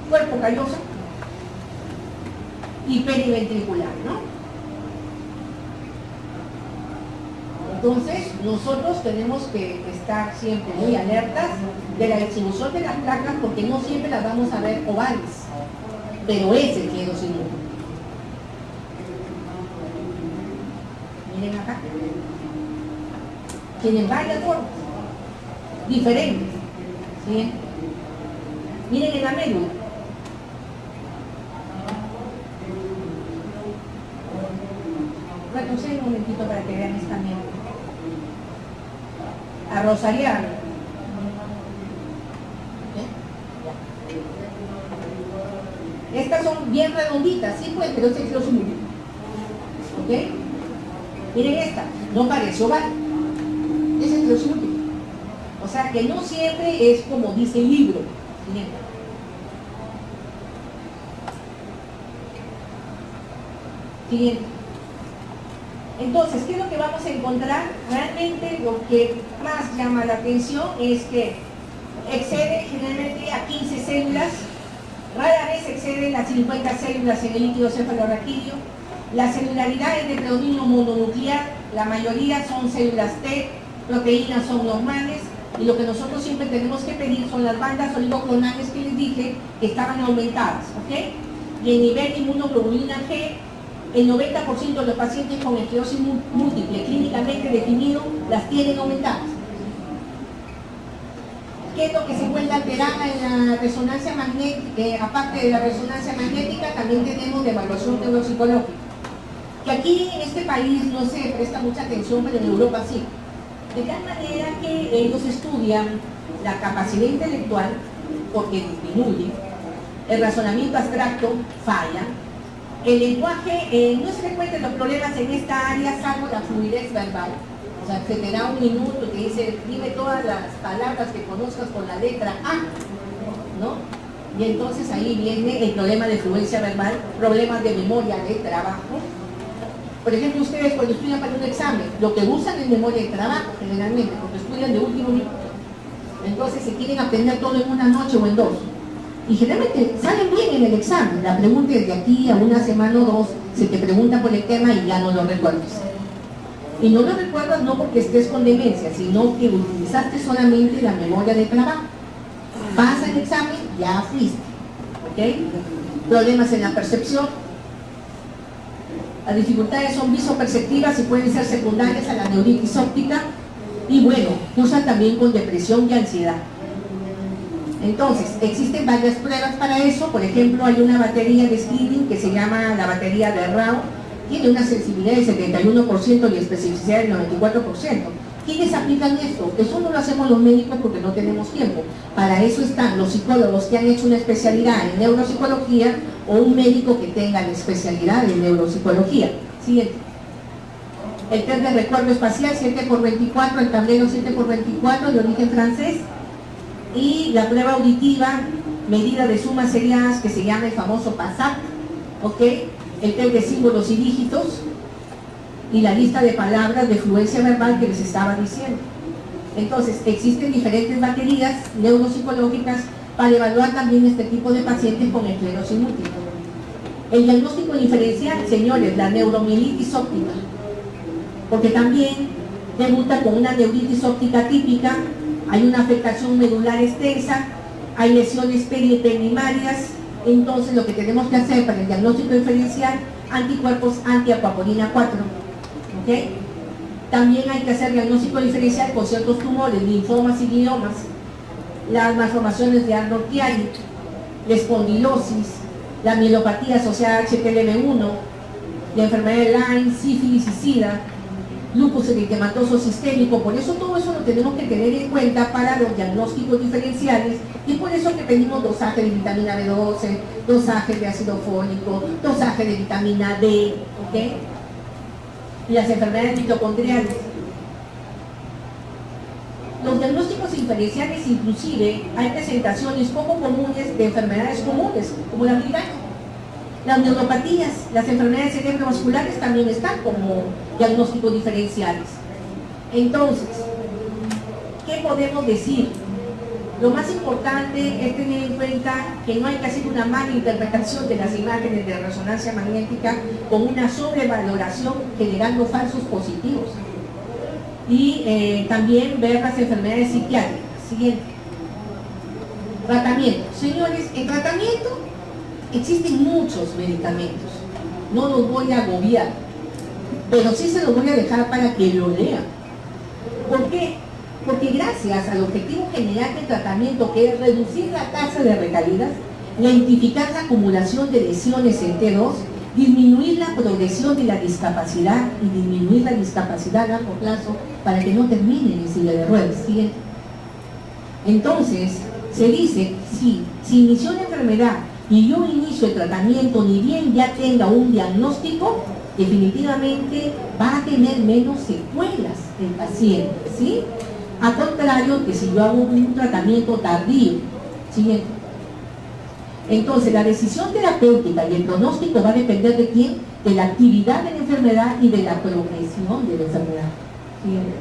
cuerpo calloso y periventricular, ¿no? Entonces nosotros tenemos que estar siempre muy alertas de la distribución de las placas porque no siempre las vamos a ver ovales, pero es esclerosis múltiple. Miren acá, tienen varias formas diferentes, ¿sí? Miren en la médula, retroceden un momentito para que vean esta médula, arrozariana, estas son bien redonditas, sí pues, pero es esclerosis múltiple, ¿ok? Miren esta, no parece oval, es esclerosis múltiple. O sea que no siempre es como dice el libro. Bien. Siguiente. Entonces, ¿qué es lo que vamos a encontrar? Realmente lo que más llama la atención es que excede generalmente a 15 células, rara vez excede las 50 células en el líquido cefalorraquídeo. La celularidad es de predominio mononuclear, la mayoría son células T, proteínas son normales, y lo que nosotros siempre tenemos que pedir son las bandas oligoclonales que les dije que estaban aumentadas, ¿ok? Y el nivel de inmunoglobulina G, el 90% de los pacientes con esclerosis múltiple clínicamente definido las tienen aumentadas. ¿Qué es lo que se encuentra alterada en la resonancia magnética? Aparte de la resonancia magnética, también tenemos de evaluación neuropsicológica. Que aquí en este país no se presta mucha atención, pero en Europa sí. De tal manera que ellos estudian la capacidad intelectual, porque disminuye, el razonamiento abstracto falla, el lenguaje, no se frecuentan los problemas en esta área, salvo la fluidez verbal. O sea, se te da un minuto que dice, dime todas las palabras que conozcas con la letra A, ¿no? Y entonces ahí viene el problema de fluencia verbal, problemas de memoria de trabajo. Por ejemplo, ustedes cuando estudian para un examen, lo que usan es memoria de trabajo, generalmente, porque estudian de último minuto. Entonces se quieren aprender todo en una noche o en dos. Y generalmente salen bien en el examen. La pregunta es de aquí a una semana o dos, se te pregunta por el tema y ya no lo recuerdas. Y no lo recuerdas no porque estés con demencia, sino que utilizaste solamente la memoria de trabajo. Pasa el examen, ya fuiste. ¿Ok? Problemas en la percepción. Las dificultades son visoperceptivas y pueden ser secundarias a la neuritis óptica. Y bueno, cursan también con depresión y ansiedad. Entonces, existen varias pruebas para eso. Por ejemplo, hay una batería de screening que se llama la batería de Rao. Tiene una sensibilidad del 71% y especificidad del 94%. ¿Quiénes aplican esto? Eso no lo hacemos los médicos porque no tenemos tiempo. Para eso están los psicólogos que han hecho una especialidad en neuropsicología o un médico que tenga la especialidad en neuropsicología. Siguiente. El test de recuerdo espacial 7×24, el tablero 7×24 de origen francés. Y la prueba auditiva, medida de sumas seriadas que se llama el famoso PASAP, ¿ok? El test de símbolos y dígitos y la lista de palabras de fluencia verbal que les estaba diciendo. Entonces, existen diferentes baterías neuropsicológicas para evaluar también este tipo de pacientes con esclerosis múltiple. El diagnóstico diferencial, señores, la neuromielitis óptica, porque también debuta con una neuritis óptica típica. Hay una afectación medular extensa, hay lesiones periprimarias. Entonces lo que tenemos que hacer para el diagnóstico diferencial, anticuerpos antiacuaporina 4. ¿Okay? También hay que hacer diagnóstico diferencial con ciertos tumores, linfomas y gliomas, las malformaciones de Arnold-Chiari, la espondilosis, la mielopatía asociada a HTLV1, la enfermedad de Lyme, sífilis y SIDA, lupus eritematoso sistémico. Por eso todo eso lo tenemos que tener en cuenta para los diagnósticos diferenciales, y por eso que pedimos dosaje de vitamina B12, dosaje de ácido fólico, dosaje de vitamina D, ¿ok? Y las enfermedades mitocondriales. Los diagnósticos diferenciales, inclusive, hay presentaciones poco comunes de enfermedades comunes, como la migraña. Las neuropatías, las enfermedades cerebrovasculares también están como diagnósticos diferenciales. Entonces, ¿qué podemos decir? Lo más importante es tener en cuenta que no hay que hacer una mala interpretación de las imágenes de resonancia magnética con una sobrevaloración generando falsos positivos. Y también ver las enfermedades psiquiátricas. Siguiente. Tratamiento. Señores, en tratamiento existen muchos medicamentos. No los voy a agobiar, pero sí se los voy a dejar para que lo lean. ¿Por qué? Porque gracias al objetivo general del tratamiento, que es reducir la tasa de recaídas, identificar la acumulación de lesiones en T2, disminuir la progresión de la discapacidad y disminuir la discapacidad a largo plazo para que no terminen en silla de ruedas. Siguiente. Entonces, se dice, si inició la enfermedad y yo inicio el tratamiento, ni bien ya tenga un diagnóstico, definitivamente va a tener menos secuelas el paciente, ¿sí? A contrario que si yo hago un tratamiento tardío. Siguiente. Entonces, la decisión terapéutica y el pronóstico va a depender de quién, de la actividad de la enfermedad y de la progresión de la enfermedad. Siguiente.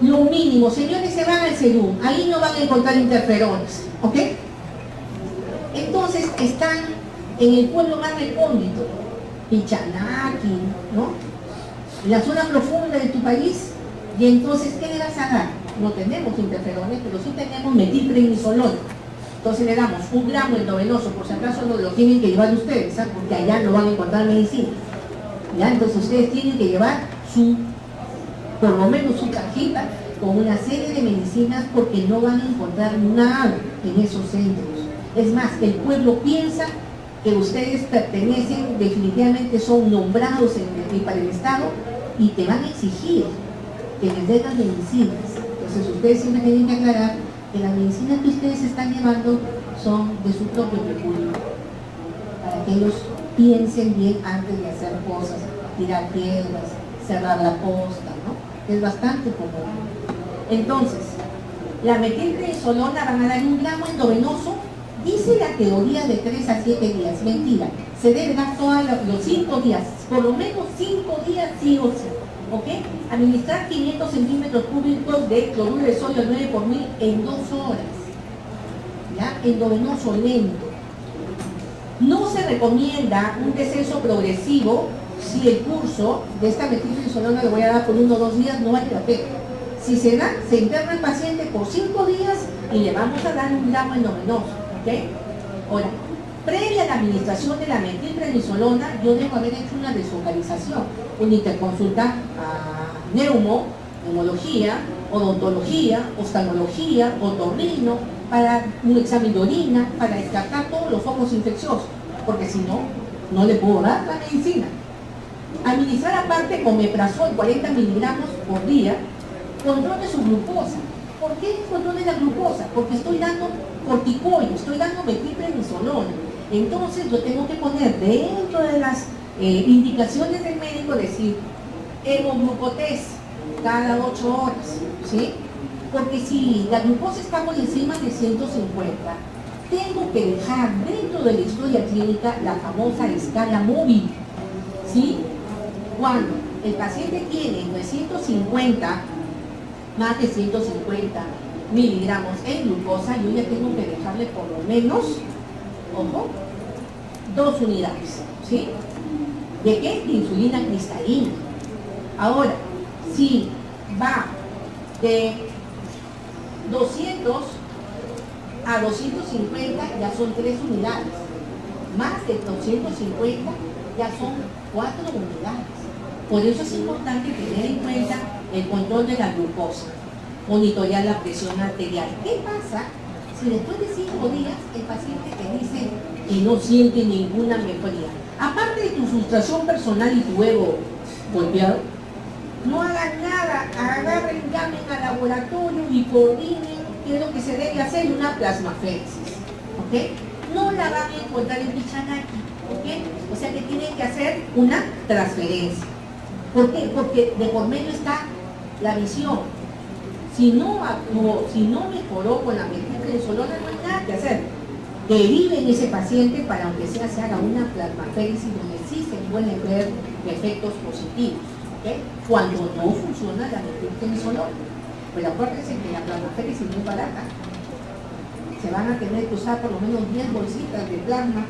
Lo mínimo, señores, se van al serum, ahí no van a encontrar interferones, ¿ok? Entonces, están en el pueblo más recóndito, Pichanaki, ¿no? En la zona profunda de tu país, y entonces, ¿qué le vas a dar? No tenemos interferones, pero sí tenemos metilprednisolona. Entonces le damos 1 gramo endovenoso, por si acaso no lo tienen que llevar ustedes, ¿sabes? Porque allá no van a encontrar medicina. ¿Ya? Entonces ustedes tienen que llevar por lo menos su cajita con una serie de medicinas, porque no van a encontrar nada en esos centros. Es más, el pueblo piensa que ustedes pertenecen, definitivamente son nombrados para el Estado y te van a exigir que les den las medicinas. Entonces ustedes siempre tienen que aclarar que las medicinas que ustedes están llevando son de su propio recurso, para que ellos piensen bien antes de hacer cosas, tirar piedras, cerrar la posta, ¿no? Es bastante común. Entonces, la metilprednisolona van a dar 1 gramo endovenoso, dice la teoría de 3 a 7 días, mentira, se debe dar todos los 5 días, por lo menos 5 días sí o sí. ¿Ok? Administrar 500 centímetros cúbicos de cloruro de sodio al 9 por 1000 en 2 horas. ¿Ya? Endovenoso lento. No se recomienda un descenso progresivo si el curso de esta metilprednisolona lo voy a dar por 1 o 2 días, no vale la pena. Si se da, se interna el paciente por 5 días y le vamos a dar 1 gramo endovenoso. ¿Ok? Ahora, previa a la administración de la metilprednisolona, yo debo haber hecho una desfocalización, una interconsulta a neumología, odontología, oftalmología, otorrino, para un examen de orina, para descartar todos los focos infecciosos, porque si no, no le puedo dar la medicina. Administrar aparte omeprazol 40 miligramos por día, control de su glucosa. ¿Por qué control de la glucosa? Porque estoy dando corticoides, estoy dando metilprednisolona. Entonces yo tengo que poner dentro de las indicaciones del médico, decir hemoglucotés cada 8 horas, ¿sí? Porque si la glucosa está por encima de 150, tengo que dejar dentro de la historia clínica la famosa escala móvil, ¿sí? Cuando el paciente tiene 950, más de 150 miligramos en glucosa, yo ya tengo que dejarle por lo menos, ojo, 2 unidades, ¿sí? ¿De qué? De insulina cristalina. Ahora, si va de 200 a 250, ya son 3 unidades. Más de 250, ya son 4 unidades. Por eso es importante tener en cuenta el control de la glucosa, monitorear la presión arterial. ¿Qué pasa si después de 5 días el paciente te dice que no siente ninguna mejoría? Aparte de tu frustración personal y tu ego golpeado, no hagan nada, agarren, llamen al laboratorio y coordinen qué es lo que se debe hacer, una plasmaféresis, ¿ok? No la van a encontrar en Pichanaki, ¿ok? O sea que tienen que hacer una transferencia. ¿Por qué? Porque de por medio está la visión. Si no actuó, si no mejoró con la metilprednisolona, no hay nada que hacer. Deriven ese paciente para, aunque sea, se haga una plasmaféresis donde sí se pueden ver efectos positivos, ¿okay? Cuando no funciona la metilprednisolona. Pero acuérdense que la plasmaféresis es muy barata. Se van a tener que usar por lo menos 10 bolsitas de plasma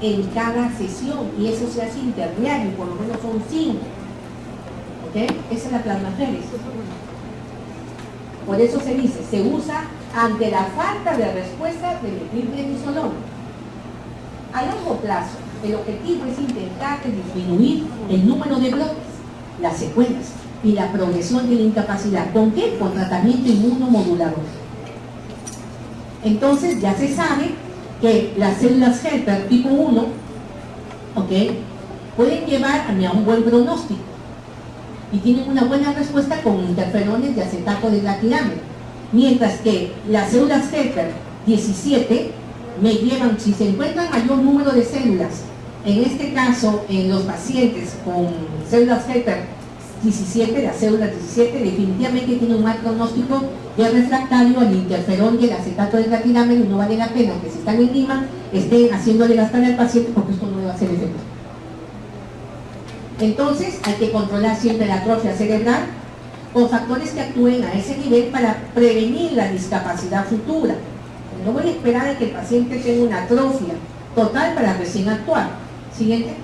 en cada sesión, y eso se hace interdiario, por lo menos son 5. ¿Okay? Esa es la plasmaféresis. Por eso se dice, se usa ante la falta de respuesta de metilprednisolona. A largo plazo, el objetivo es intentar disminuir el número de bloques, las secuelas y la progresión de la incapacidad. ¿Con qué? Con tratamiento inmunomodulador. Entonces ya se sabe que las células Helper tipo 1, ¿okay?, pueden llevar a un buen pronóstico y tienen una buena respuesta con interferones de acetato de glatiramina. Mientras que las células Helper 17 me llevan, si se encuentra mayor número de células, en este caso en los pacientes con células Helper 17, la cédula 17, definitivamente tiene un mal pronóstico de refractario al interferón y el acetato de platinamelo, y no vale la pena que si están en Lima estén haciéndole gastar al paciente, porque esto no le va a hacer efecto. Entonces hay que controlar siempre la atrofia cerebral con factores que actúen a ese nivel para prevenir la discapacidad futura. No voy a esperar a que el paciente tenga una atrofia total para recién actuar. Siguiente.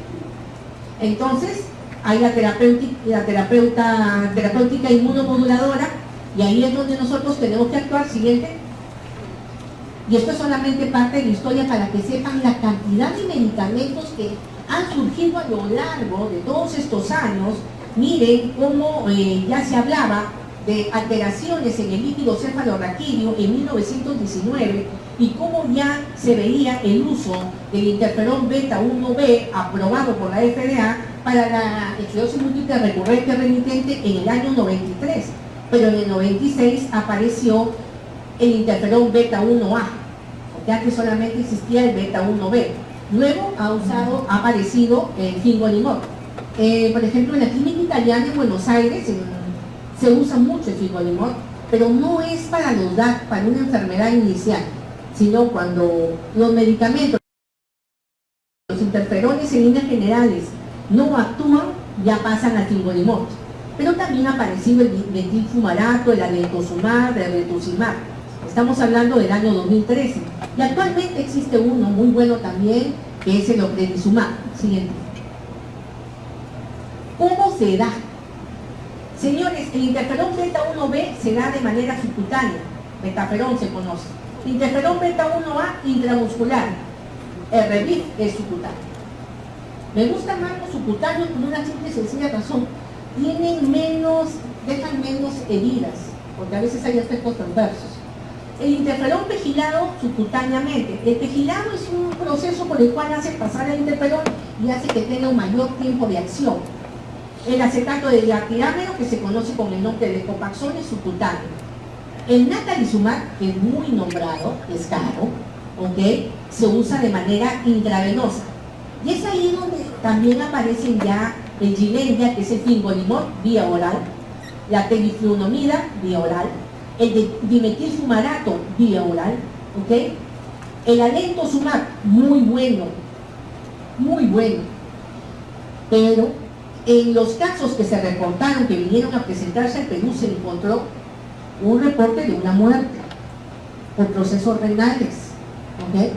Entonces hay la terapéutica inmunomoduladora, y ahí es donde nosotros tenemos que actuar. Siguiente. Y esto es solamente parte de la historia para que sepan la cantidad de medicamentos que han surgido a lo largo de todos estos años. Miren cómo ya se hablaba de alteraciones en el líquido cefalorraquídeo en 1919 y cómo ya se veía el uso del interferón beta 1B aprobado por la FDA para la esclerosis múltiple recurrente remitente en el año 93, pero en el 96 apareció el interferón beta 1A, porque antes solamente existía el beta 1B. Luego ha aparecido el fingolimod. Por ejemplo, en la clínica italiana en Buenos Aires se usa mucho el fingolimod, pero no es para para una enfermedad inicial, sino cuando los medicamentos, los interferones en líneas generales no actúan, ya pasan al fingolimod. Pero también ha aparecido el metilfumarato, el alentosumab, el rituximab. Estamos hablando del año 2013. Y actualmente existe uno muy bueno también, que es el ocrelizumab. Siguiente. ¿Cómo se da? Señores, el interferón beta 1B se da de manera subcutánea. Betaferón se conoce. Interferón beta 1A intramuscular. El REVIF es subcutáneo. Me gusta más los subcutáneos por una simple y sencilla razón. Dejan menos heridas, porque a veces hay efectos transversos. El interferón pegilado subcutáneamente. El pegilado es un proceso por el cual hace pasar el interferón y hace que tenga un mayor tiempo de acción. El acetato de diactirámero, que se conoce con el nombre de Copaxone, es subcutáneo. El natalizumab, que es muy nombrado, es caro, ¿ok? Se usa de manera intravenosa. Y es ahí donde también aparecen ya el Gilenya, que es el fingolimod vía oral, la teriflunomida vía oral, el dimetilfumarato vía oral, ¿ok? El alentosumab, muy bueno, pero en los casos que se reportaron, que vinieron a presentarse al Perú, se encontró un reporte de una muerte por procesos renales, ¿ok?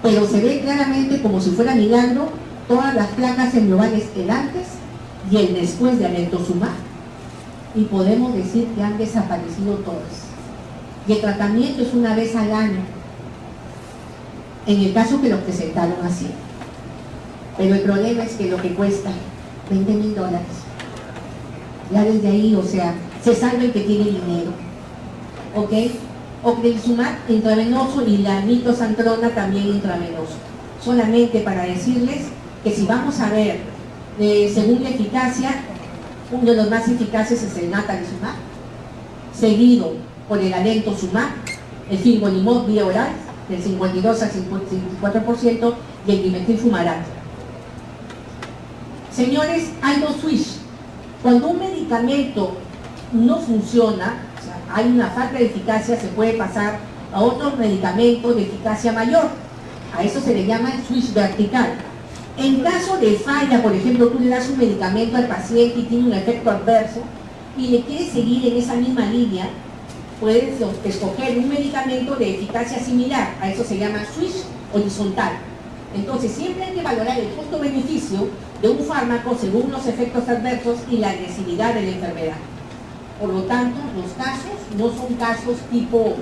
Pero se ve claramente, como si fuera milagro, todas las placas englobales, el antes y el después de alentosumab, y podemos decir que han desaparecido todas. Y el tratamiento es una vez al año, en el caso que lo presentaron así. Pero el problema es que lo que cuesta $20,000, ya desde ahí, o sea, se sabe que tiene dinero, ¿ok? Ocrelizumab intravenoso y la nitosantrona también intravenoso. Solamente para decirles que si vamos a ver, según la eficacia, uno de los más eficaces es el natalizumab, seguido por el alentosumab, el fingolimod vía oral, del 52 al 54%, y el dimetilfumarato. Señores, hay dos switch. Cuando un medicamento no funciona, o sea, hay una falta de eficacia, se puede pasar a otro medicamento de eficacia mayor. A eso se le llama el switch vertical. En caso de falla, por ejemplo, tú le das un medicamento al paciente y tiene un efecto adverso y le quieres seguir en esa misma línea, puedes escoger un medicamento de eficacia similar. A eso se llama switch horizontal. Entonces, siempre hay que valorar el costo-beneficio de un fármaco según los efectos adversos y la agresividad de la enfermedad. Por lo tanto, los casos no son casos tipo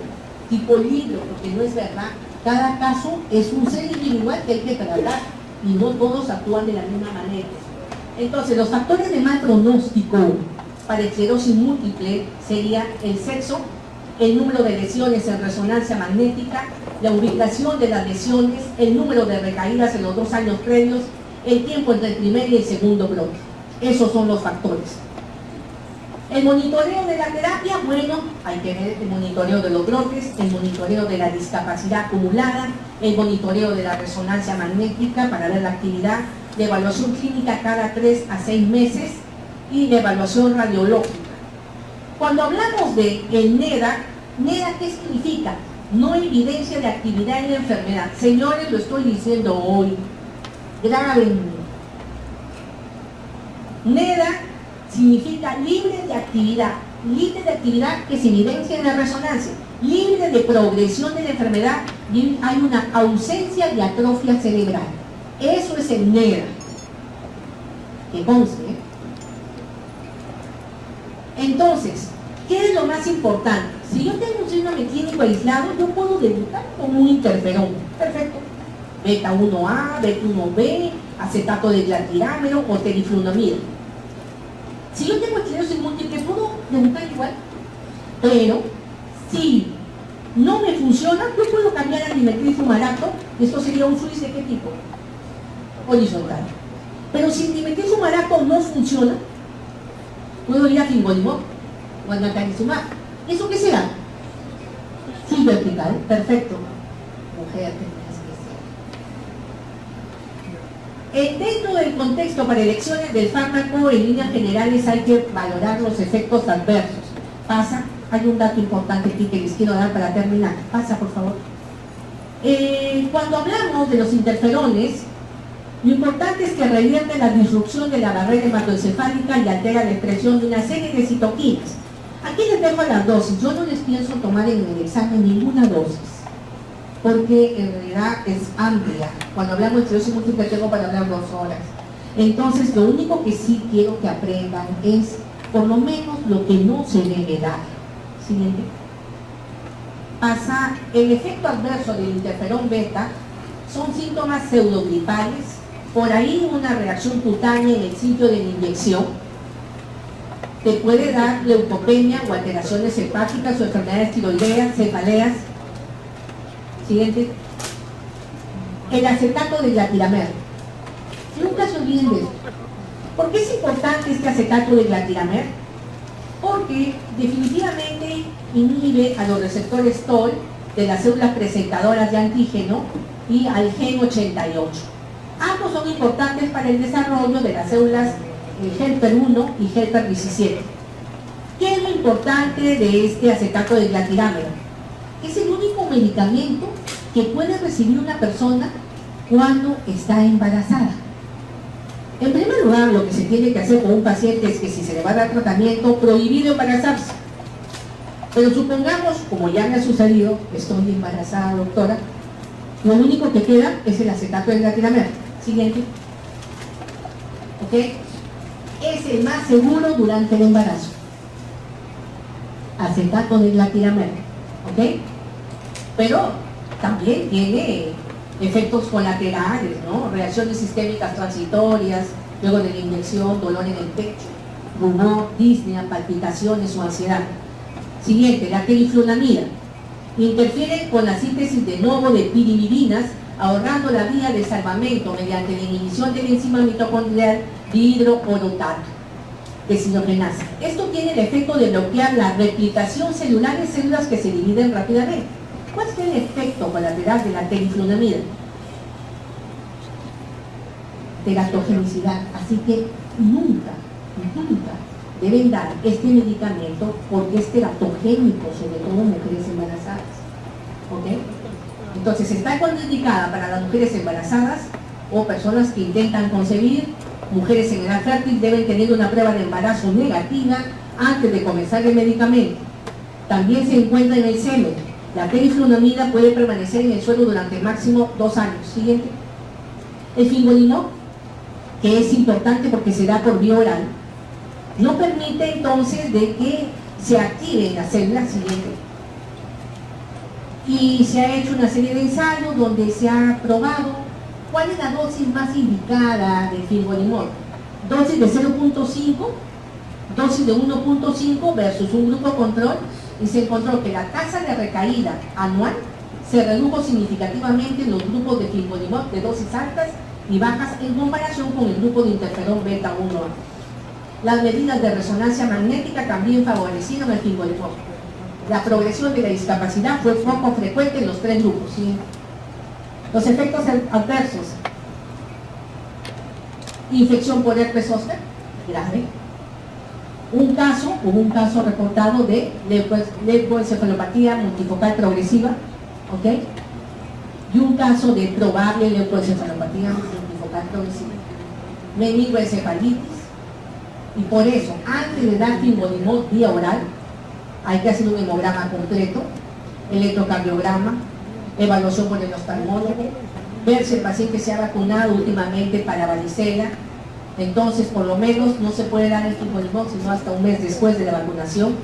libro, porque no es verdad. Cada caso es un ser individual que hay que tratar y no todos actúan de la misma manera. Entonces, los factores de mal pronóstico para esclerosis múltiple sería el sexo, el número de lesiones en resonancia magnética, la ubicación de las lesiones, el número de recaídas en los 2 años previos, el tiempo entre el primer y el segundo brote. Esos son los factores. El monitoreo de la terapia, bueno, hay que ver el monitoreo de los brotes, el monitoreo de la discapacidad acumulada, el monitoreo de la resonancia magnética para ver la actividad, la evaluación clínica cada 3 a 6 meses, y la evaluación radiológica. Cuando hablamos de el NEDA, ¿NEDA qué significa? No evidencia de actividad en la enfermedad. Señores, lo estoy diciendo hoy. Graben. NEDA significa libre de actividad. Libre de actividad que se evidencia en la resonancia. Libre de progresión de la enfermedad y hay una ausencia de atrofia cerebral. Eso es el NEDA. Que conste. Entonces, ¿qué es lo más importante? Si yo tengo un síndrome clínico aislado, yo puedo debutar con un interferón. Perfecto. Beta 1A, beta 1B, acetato de glatirámero o teriflunomida. Si yo tengo esclerosis múltiple, ¿puedo debutar igual? Pero, si no me funciona, yo puedo cambiar a dimetil fumarato. Esto sería un switch ¿de qué tipo? Horizontal. Pero si el dimetil fumarato no funciona, puedo ir a fingolimod o a natalizumab. ¿Eso qué será? Sí, vertical, perfecto. Mujer, dentro del contexto para elecciones del fármaco, en líneas generales hay que valorar los efectos adversos. Pasa, hay un dato importante aquí que les quiero dar para terminar. Pasa, por favor. Cuando hablamos de los interferones, lo importante es que revierte la disrupción de la barrera hematoencefálica y altera la expresión de una serie de citoquinas. Aquí les dejo las dosis. Yo no les pienso tomar en el examen ninguna dosis, porque en realidad es amplia. Cuando hablamos de esclerosis múltiple tengo para hablar 2 horas. Entonces, lo único que sí quiero que aprendan es, por lo menos, lo que no se debe dar. Siguiente. Pasa, el efecto adverso del interferón beta son síntomas pseudogripales, por ahí una reacción cutánea en el sitio de la inyección, te puede dar leucopenia o alteraciones hepáticas o enfermedades tiroideas, cefaleas. Siguiente. El acetato de glatiramero. Nunca se olviden de esto. ¿Por qué es importante este acetato de glatiramero? Porque definitivamente inhibe a los receptores TOL de las células presentadoras de antígeno y al gen 88. Ambos son importantes para el desarrollo de las células helper 1 y helper 17. ¿Qué es lo importante de este acetato de glatiramero? Es el único medicamento que puede recibir una persona cuando está embarazada. En primer lugar, lo que se tiene que hacer con un paciente es que si se le va a dar tratamiento, prohibido embarazarse. Pero supongamos, como ya me ha sucedido, estoy embarazada, doctora, lo único que queda es el acetato de glatiramero. Siguiente. ¿Ok? Es el más seguro durante el embarazo. Acetato de glatiramero. ¿Ok? Pero también tiene efectos colaterales, ¿no? Reacciones sistémicas transitorias, luego de la inyección, dolor en el pecho, rumor, disnea, palpitaciones o ansiedad. Siguiente, la teriflunomida. Interfiere con la síntesis de nuevo de pirimidinas, ahorrando la vía de salvamento mediante la inhibición de la enzima mitocondrial dihidroorotato, deshidrogenasa. Esto tiene el efecto de bloquear la replicación celular en células que se dividen rápidamente. ¿Cuál es el efecto colateral de la teriflunomida? Teratogenicidad. Así que nunca deben dar este medicamento porque es teratogénico, sobre todo en mujeres embarazadas. ¿Ok? Entonces está contraindicada para las mujeres embarazadas o personas que intentan concebir. Mujeres en edad fértil deben tener una prueba de embarazo negativa antes de comenzar el medicamento. También se encuentra en el semen. La teriflunomida puede permanecer en el suelo durante máximo 2 años. Siguiente. El fingolimod, que es importante porque se da por vía oral, no permite entonces de que se activen las células. Siguiente. Y se ha hecho una serie de ensayos donde se ha probado cuál es la dosis más indicada de fingolimod. Dosis de 0.5, dosis de 1.5 versus un grupo control, y se encontró que la tasa de recaída anual se redujo significativamente en los grupos de fingolimod de dosis altas y bajas en comparación con el grupo de interferón beta 1A. Las medidas de resonancia magnética también favorecieron el fingolimod. La progresión de la discapacidad fue poco frecuente en los 3 grupos. ¿Sí? Los efectos adversos. Infección por herpes zóster, grave. Hubo un caso reportado de leucoencefalopatía multifocal progresiva, ¿ok? Y un caso de probable leucoencefalopatía multifocal progresiva, meningoencefalitis, y por eso, antes de dar fingolimod vía oral, hay que hacer un hemograma completo, electrocardiograma, evaluación por el oftalmólogo, ver si el paciente se ha vacunado últimamente para varicela. Entonces, por lo menos no se puede dar el fingolimod sino hasta un mes después de la vacunación.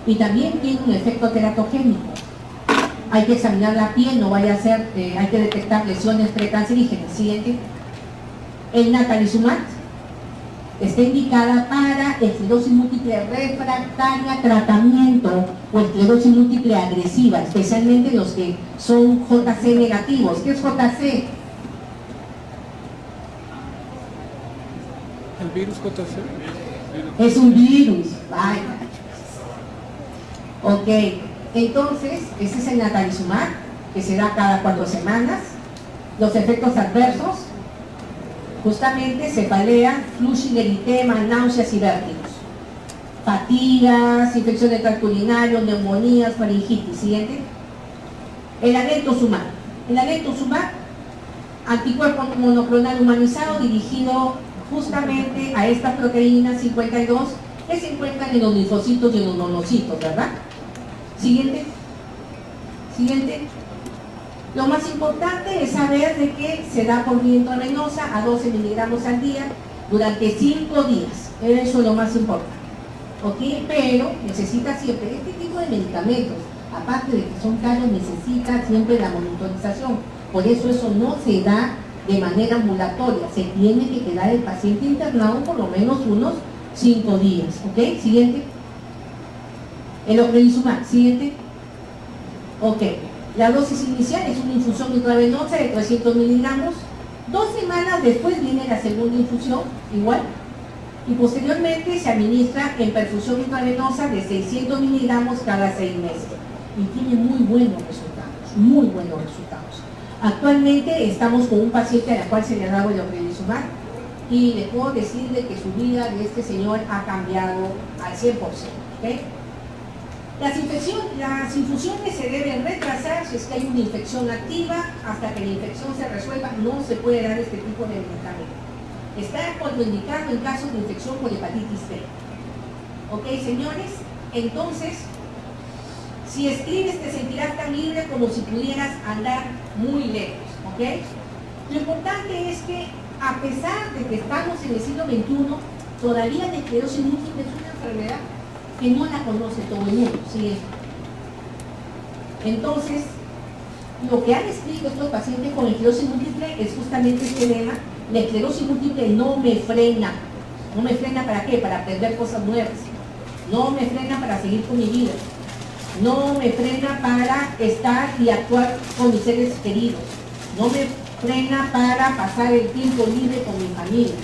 Y también tiene un efecto teratogénico. Hay que examinar la piel, no vaya a ser, hay que detectar lesiones precancerígenas. Siguiente. El natalizumab está indicada para esclerosis múltiple refractaria, tratamiento o esclerosis múltiple agresiva, especialmente los que son JC negativos. ¿Qué es JC? ¿El virus JC? Es un virus, vaya. Ok, entonces, ese es el natalizumab, que se da cada 4 semanas. Los efectos adversos, justamente cefalea, flushing, eritema, náuseas y vértigos. Fatigas, infección de tracto urinario, neumonías, faringitis. Siguiente. El aneltozumab. El aneltozumab, anticuerpo monoclonal humanizado dirigido justamente a estas proteínas 52 que se encuentran en los linfocitos y en los monocitos, ¿verdad? Siguiente. Siguiente. Lo más importante es saber de que se da por vía intravenosa a 12 miligramos al día durante 5 días. Eso es lo más importante. ¿Ok? Pero necesita siempre este tipo de medicamentos, aparte de que son caros, necesita siempre la monitorización. Por eso no se da de manera ambulatoria. Se tiene que quedar el paciente internado por lo menos unos 5 días. ¿Ok? Siguiente. El ocrelizumab. Siguiente. Ok. La dosis inicial es una infusión intravenosa de 300 miligramos. 2 semanas después viene la segunda infusión, igual. Y posteriormente se administra en perfusión intravenosa de 600 miligramos cada 6 meses. Y tiene muy buenos resultados, muy buenos resultados. Actualmente estamos con un paciente a la cual se le ha dado el ocrelizumab y le puedo decirle que su vida de este señor ha cambiado al 100%. ¿Okay? Las infusiones se deben retrasar si es que hay una infección activa. Hasta que la infección se resuelva no se puede dar este tipo de medicamento. Está contraindicado en casos de infección por hepatitis B. ¿Ok, señores? Entonces, si escribes te sentirás tan libre como si pudieras andar muy lejos. ¿Ok? Lo importante es que a pesar de que estamos en el siglo XXI, todavía la esclerosis múltiple es una enfermedad que no la conoce todo el mundo, ¿sí? Entonces, lo que han escrito estos pacientes con esclerosis múltiple es justamente este lema: la esclerosis múltiple no me frena. ¿No me frena para qué? Para aprender cosas nuevas. No me frena para seguir con mi vida. No me frena para estar y actuar con mis seres queridos. No me frena para pasar el tiempo libre con mi familia.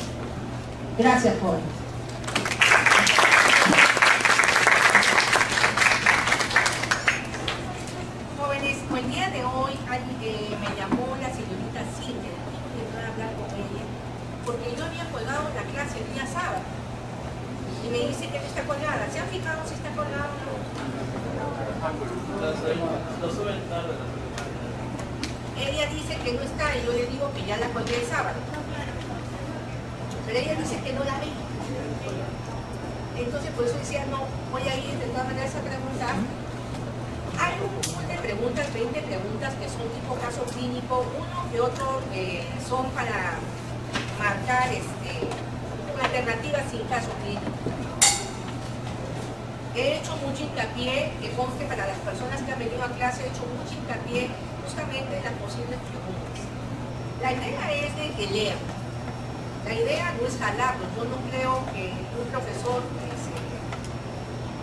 Gracias, jóvenes. El día de hoy me llamó la señorita Cintia, que iba a hablar con ella, porque yo había colgado la clase el día sábado y me dice que no está colgada. ¿Se han fijado si está colgada o no? Lo suben tarde. Ella dice que no está y yo le digo que ya la colgué el sábado, pero ella dice que no la ve. Entonces por eso decía, no, voy a ir de todas maneras a preguntar. Hay un montón de preguntas, 20 preguntas que son tipo caso clínico, uno que otro son para marcar una alternativa sin caso clínico. He hecho mucho hincapié, que conste para las personas que han venido a clase, he hecho mucho hincapié justamente en las posibles preguntas. La idea es de que lean. La idea no es jalarlos. Yo no creo que un profesor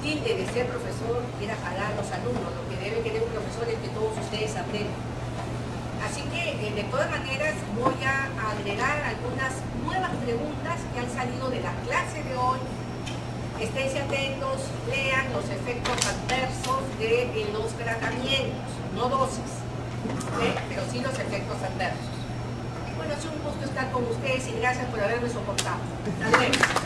tilde de ser profesor quiera jalar a los alumnos. Lo que debe querer un profesor es que todos ustedes aprendan. Así que de todas maneras voy a agregar algunas nuevas preguntas que han salido de la clase de hoy. Esténse atentos, lean los efectos adversos de los tratamientos, no dosis, ¿okay? Pero sí los efectos adversos. Bueno, es un gusto estar con ustedes y gracias por haberme soportado. Hasta luego.